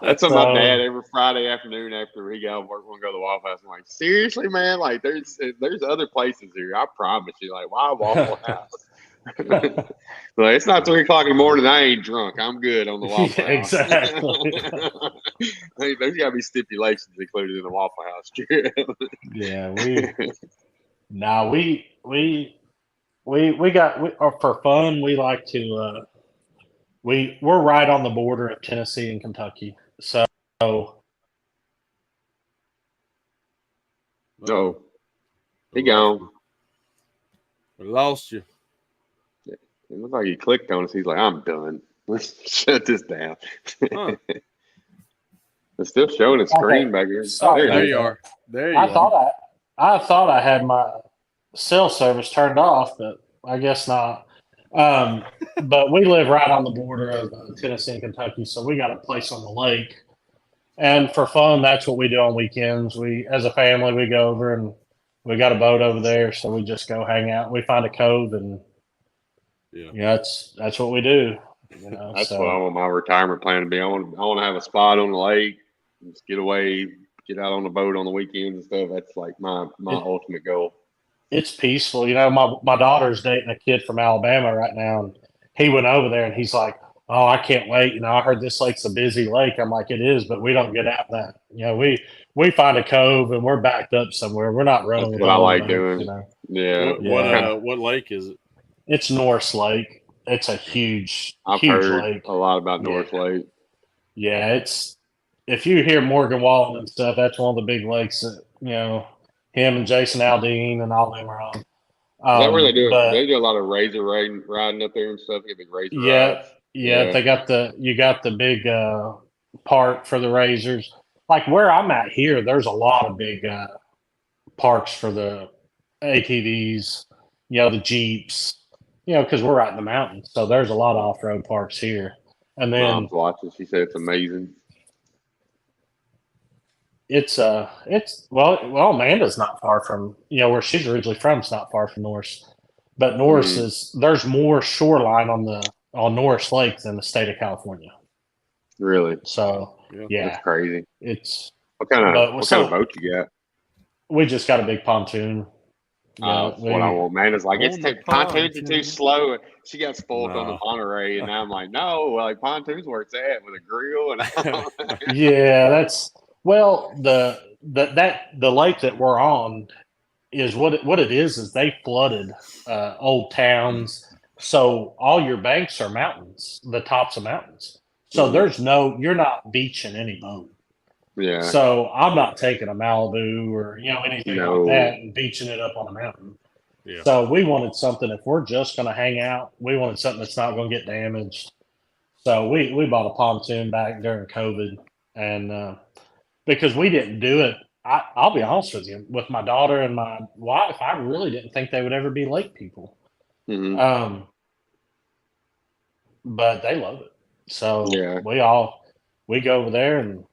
That's what my dad every Friday afternoon after he got off work, we'll go to the Waffle House. I'm like, seriously, man? Like, there's other places here. I promise you. Like, why Waffle House? Like, it's not 3 o'clock in the morning. I ain't drunk. I'm good on the Waffle House.
Exactly.
There's got to be stipulations included in the Waffle House trip.
Yeah, Now or for fun, we like to, we're right on the border of Tennessee and Kentucky. So
No, he gone.
We lost you.
It looks like he clicked on us. He's like, I'm done. Let's shut this down.
Huh.
It's still showing a screen back here. Oh,
There you are. There you
I
are.
thought I had my cell service turned off, but I guess not. But we live right on the border of Tennessee and Kentucky, so we got a place on the lake. And for fun, that's what we do on weekends. We, as a family, we go over and we got a boat over there, so we just go hang out. We find a cove, and that's what we do. You know,
that's what I want my retirement plan to be. I want to have a spot on the lake, just get away, get out on the boat on the weekends and stuff. That's like my ultimate goal.
It's peaceful. You know, my daughter's dating a kid from Alabama right now, and he went over there, and he's like, "Oh, I can't wait." You know, I heard this lake's a busy lake. I'm like, "It is, but we don't get out that. You know, we find a cove and we're backed up somewhere. We're not running.
That's
with
what I like
boat,
doing.
You know?
Yeah.
What lake is it?
It's Norris Lake. It's a huge
I've heard
lake.
a lot about Norris Lake.
Yeah, it's if you hear Morgan Wallen and stuff, that's one of the big lakes that him and Jason Aldean and all them are on.
Is that where they do? They do a lot of razor riding up there and stuff. Get big razor rides.
Yeah. They got the big park for the razors. Like where I'm at here, there's a lot of big parks for the ATVs. The Jeeps. Because we're right in the mountains, so there's a lot of off-road parks here. And then
Mom's watching. She said it's amazing.
It's Amanda's not far from where she's originally from. It's not far from Norris, but Norris there's more shoreline on Norris Lake than the state of California.
Really?
So yeah,
that's crazy.
It's
what kind of boat you got?
We just got a big pontoon.
That's what I want. Man, it's like pontoons are too slow. She got spoiled on the Monterey, and now I'm like, no, like pontoons where it's at with a grill and.
Yeah, that's. Well, the lake that we're on is what it is they flooded old towns, so all your banks are mountains, the tops of mountains. So you're not beaching any boat.
Yeah.
So I'm not taking a Malibu or anything like that and beaching it up on a mountain. Yeah. So we wanted something. If we're just going to hang out, we wanted something that's not going to get damaged. So we bought a pontoon back during COVID, and because we didn't do it, I'll be honest with you, with my daughter and my wife, I really didn't think they would ever be lake people.
Mm-hmm.
But they love it. So we go over there and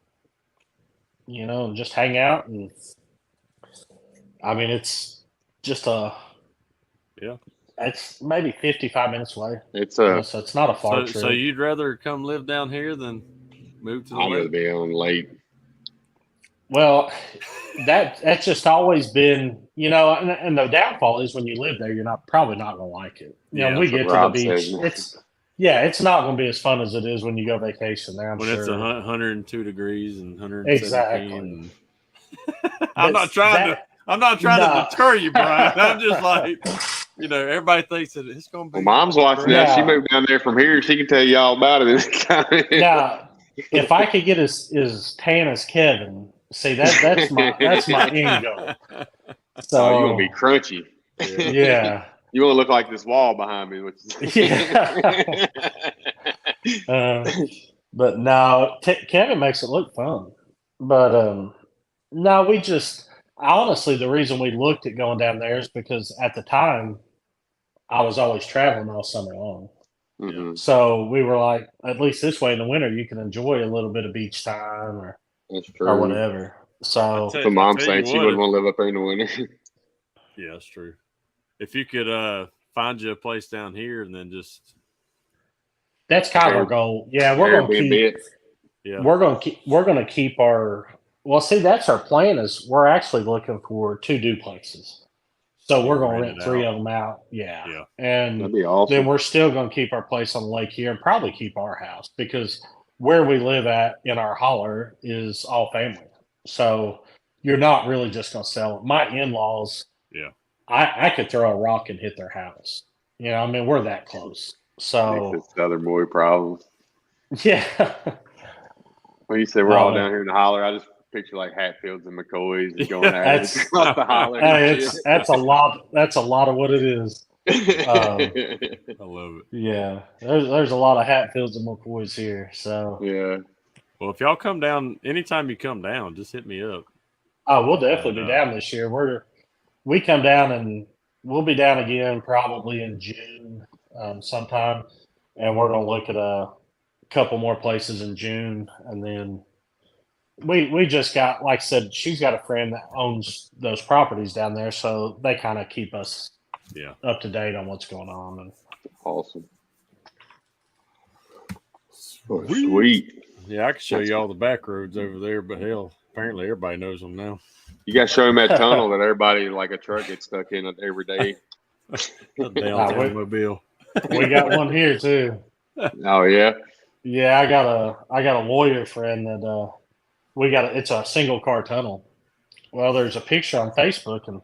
just hang out, and I mean it's just it's maybe 55 minutes away. So it's not a far trip.
So you'd rather come live down here than move to the lake?
I'd rather be on lake.
Well, that's just always been, and the downfall is when you live there, you're probably not going to like it. We get to the beach. It's not going to be as fun as it is when you go vacation there.
When it's 102 degrees and 117.
Exactly.
I'm not trying to deter you, Brian. I'm just like, everybody thinks that it's going to be.
Well, Mom's watching that. She moved down there from here. She can tell you all about it.
Now, if I could get as tan as Kevin, see that's my end goal. So
you're gonna be crunchy.
Yeah.
You want to look like this wall behind me, which is
but no, Kevin makes it look fun. But no, we just honestly the reason we looked at going down there is because at the time I was always traveling all summer long.
Mm-hmm.
So we were like, at least this way in the winter, you can enjoy a little bit of beach time or whatever. So,
Mom's saying she wouldn't want to live up there in the winter.
Yeah, that's true. If you could find you a place down here and then just.
That's kind of our goal. Yeah, we're going to keep. Yeah, we're going to keep our. Well, see, that's our plan. Is we're actually looking for 2 duplexes. So we're going to rent 3 of them out. Yeah. And
that'd be awesome.
Then we're still going to keep our place on the lake here and probably keep our house because where we live at in our holler is all family. So you're not really just going to sell it. My in-laws, I could throw a rock and hit their house. I mean, we're that close. So
It's Southern boy problem.
yeah.
When you say we're all down here in the holler, I just picture like Hatfields and McCoys just going at it across the holler.
Hey, that's a lot. That's a lot of what it is.
I love it.
Yeah, there's a lot of Hatfields and McCoys here. So
yeah.
Well, if y'all come down, anytime you come down, just hit me up.
Oh, we'll definitely be down this year. We come down and we'll be down again probably in June sometime, and we're gonna look at a couple more places in June, and then we just got, like I said, she's got a friend that owns those properties down there, so they kind of keep us up to date on what's going on. And
awesome. Sweet.
Yeah, I can show you all the back roads over there, but hell, apparently everybody knows them now.
You got to show him that tunnel that everybody like a truck gets stuck in every day.
The downtown mobile.
We got one here too.
Oh yeah.
Yeah, I got a lawyer friend that it's a single car tunnel. Well, there's a picture on Facebook, and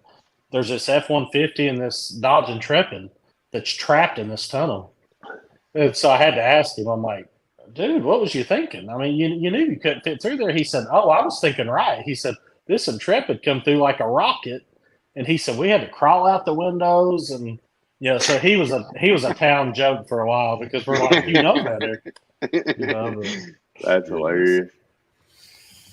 there's this F-150 and this Dodge Intrepid that's trapped in this tunnel. And so I had to ask him. I'm like, dude, what was you thinking? I mean, you knew you couldn't fit through there. He said, oh, I was thinking right. He said, this Intrepid come through like a rocket, and he said we had to crawl out the windows, and so he was a town joke for a while because we're like, better.
That's hilarious.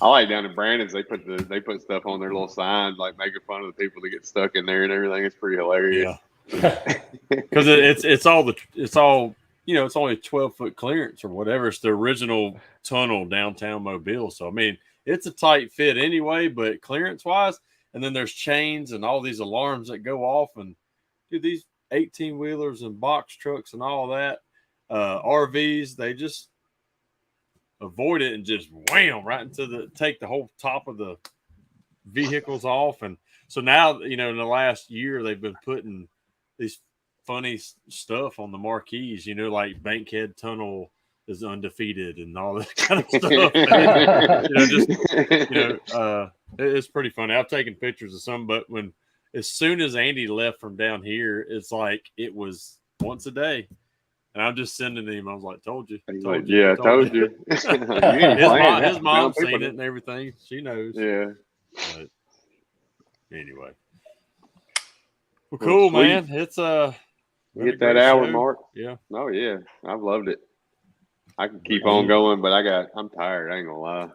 I like down in Brandon's. They put stuff on their little signs, like making fun of the people that get stuck in there and everything. It's pretty hilarious.
Yeah, because it's only 12-foot clearance or whatever. It's the original tunnel downtown Mobile. So I mean, it's a tight fit anyway, but clearance wise, and then there's chains and all these alarms that go off, and dude, these 18-wheelers and box trucks and all that, RVs, they just avoid it and just wham right into take the whole top of the vehicles off. And so now, in the last year, they've been putting these funny stuff on the marquees, like Bankhead Tunnel is undefeated and all that kind of stuff. It's pretty funny. I've taken pictures of some, but as soon as Andy left from down here, it's like it was once a day. And I'm just sending him. I was like, told you.
Told you.
His mom's seen it and everything. She knows.
Yeah.
But anyway. Well, cool, man. It's
hit that hour mark.
Yeah.
Oh yeah. I've loved it. I can keep on going, but I'm tired. I ain't gonna lie.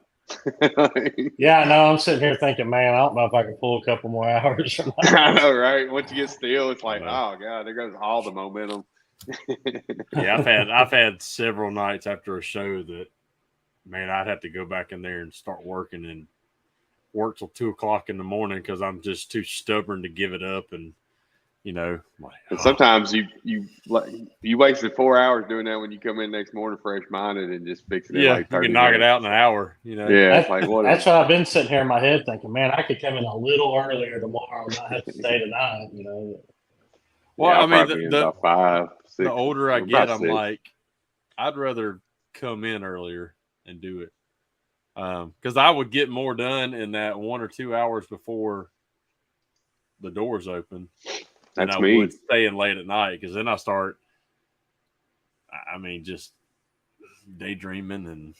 Yeah, no, I'm sitting here thinking, man, I don't know if I can pull a couple more hours.
I know, right? Once you get still, it's like, oh god, there goes all the momentum.
Yeah, I've had several nights after a show that, man, I'd have to go back in there and start working and work till 2:00 in the morning because I'm just too stubborn to give it up. And and
sometimes you wasted 4 hours doing that when you come in next morning fresh minded and just fix it.
Yeah,
in like 30
you can knock
minutes.
it out in an hour.
Yeah,
that's what I've been sitting here in my head thinking, man, I could come in a little earlier tomorrow and not have to stay tonight.
Well,
yeah,
I mean,
about 5, 6,
the older I get, I'm
6.
like, I'd rather come in earlier and do it because I would get more done in that 1 or 2 hours before the doors open.
That's
and I
me.
would stay in late at night because then I start, just daydreaming and,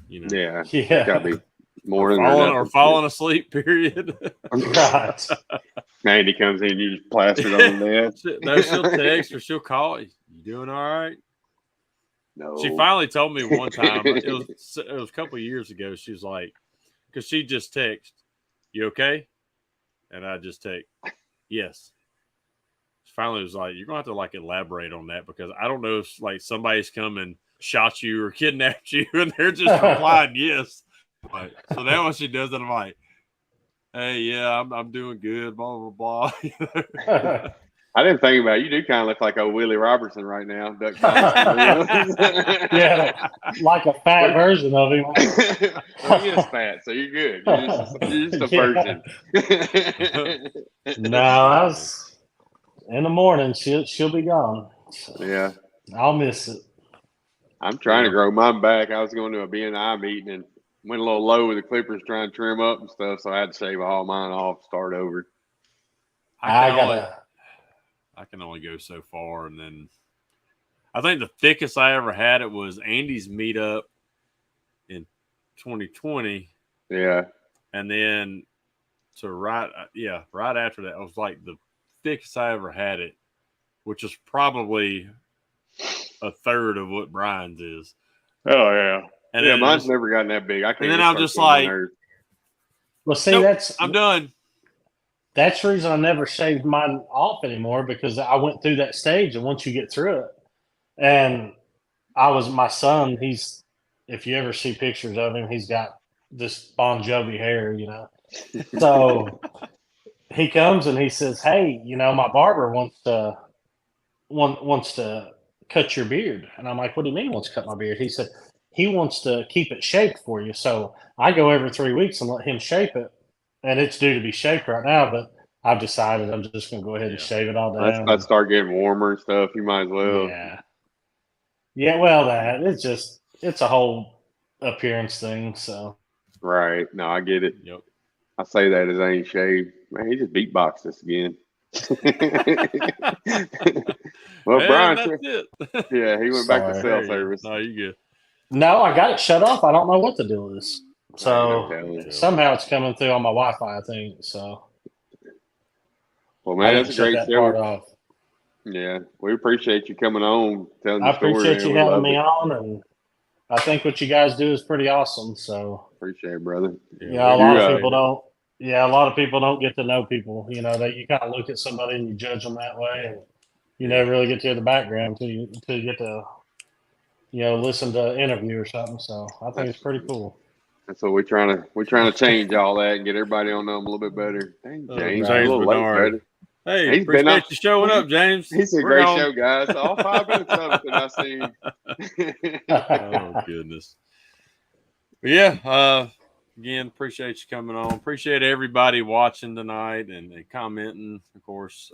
Yeah.
Yeah.
Gotta be morning
falling asleep, period.
Right.
Mandy comes in, you just plastered on the bed.
No, she'll text or she'll call you. You doing all right?
No.
She finally told me one time, it was a couple of years ago, she was like, because she just texted, you okay? And I just text, yes. She finally was like, you're going to have to elaborate on that because I don't know if somebody's come and shot you or kidnapped you and they're just replying yes. So now when she does it, I'm like, hey, yeah, I'm doing good, blah, blah, blah.
I didn't think about it. You do kind of look like a Willie Robertson right now.
Yeah, like a fat version of him.
Well, he is fat, so you're good. You're just a person.
No, I was in the morning. She'll be gone. So
yeah,
I'll miss it.
I'm trying to grow mine back. I was going to a BNI meeting and went a little low with the clippers trying to trim up and stuff, so I had to shave all mine off, start over.
I can only go so far, and then I think the thickest I ever had it was Andy's meetup in 2020.
Yeah.
And then right after that, it was like the thickest I ever had it, which is probably a third of what Bryan's is.
Oh yeah.
And
yeah, mine's never gotten that big. I can't.
And then I'm just like,
well, see,
I'm done.
That's the reason I never shaved mine off anymore, because I went through that stage, and once you get through it, and my son, if you ever see pictures of him, he's got this Bon Jovi hair, you know. So he comes and he says, "Hey, you know, my barber wants to cut your beard." And I'm like, "What do you mean wants to cut my beard?" He said, "He wants to keep it shaped for you." So I go every 3 weeks and let him shape it. And it's due to be shaped right now, but I've decided I'm just going to go ahead and shave it all down.
That's about to start getting warmer and stuff. You might as well.
Yeah. Yeah, well, it's a whole appearance thing, so.
Right. No, I get it.
Yep.
I say that as I ain't shaved. Man, he just beatboxed us again. Well, Bryan,
that's it.
Yeah, he went back to cell service.
No, you good.
No, I got it shut off. I don't know what the deal is. So somehow it's coming through on my Wi-Fi, I think. So.
Well, man, that's a great show. Yeah, we appreciate you coming on, telling the story.
I appreciate you having me on, and I think what you guys do is pretty awesome. So
appreciate it, brother.
Yeah, a lot of people don't. Yeah, a lot of people don't get to know people. You know, that you kind of look at somebody and you judge them that way, and you never really get to hear the background until you get to, listen to an interview or something. So I think it's pretty cool.
That's what we're trying to change all that and get everybody on them a little bit better. Dang, James,
James
a little late, buddy.
Hey, appreciate you showing up, James.
He's a great show, guys. All 5 minutes of it I see.
Oh, goodness. But yeah, again, appreciate you coming on. Appreciate everybody watching tonight and commenting. Of course,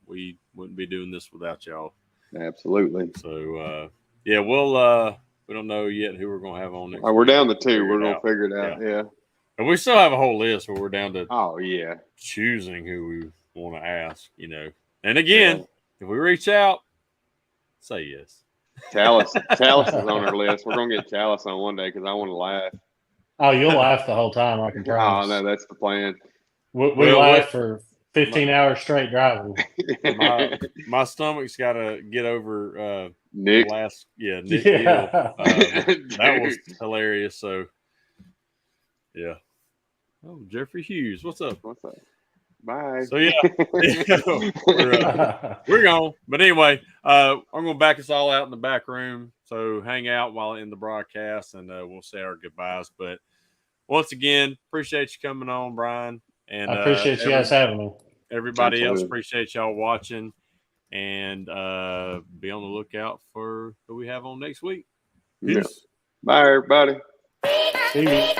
we wouldn't be doing this without y'all.
Absolutely.
So, yeah, we don't know yet who we're going to have on next.
We're down to 2. We're going to figure it out. Yeah.
And we still have a whole list where we're down to choosing who we want to ask, And again, if we reach out, say yes.
Chalice is on our list. We're going to get Chalice on one day because I want to laugh.
Oh, you'll laugh the whole time, I can promise.
Oh, no, that's the plan.
We laugh for 15 hours straight driving.
My stomach's got to get over
Nick.
Nick Hill. That was hilarious. So, yeah. Oh, Jeffrey Hughes. What's up?
Bye.
So, yeah. We're gone. But anyway, I'm going to back us all out in the back room. So, hang out while in the broadcast, and we'll say our goodbyes. But once again, appreciate you coming on, Bryan. And
I appreciate you guys having me.
Everybody else, appreciate y'all watching. And be on the lookout for who we have on next week. Peace.
Bye, everybody.
See you.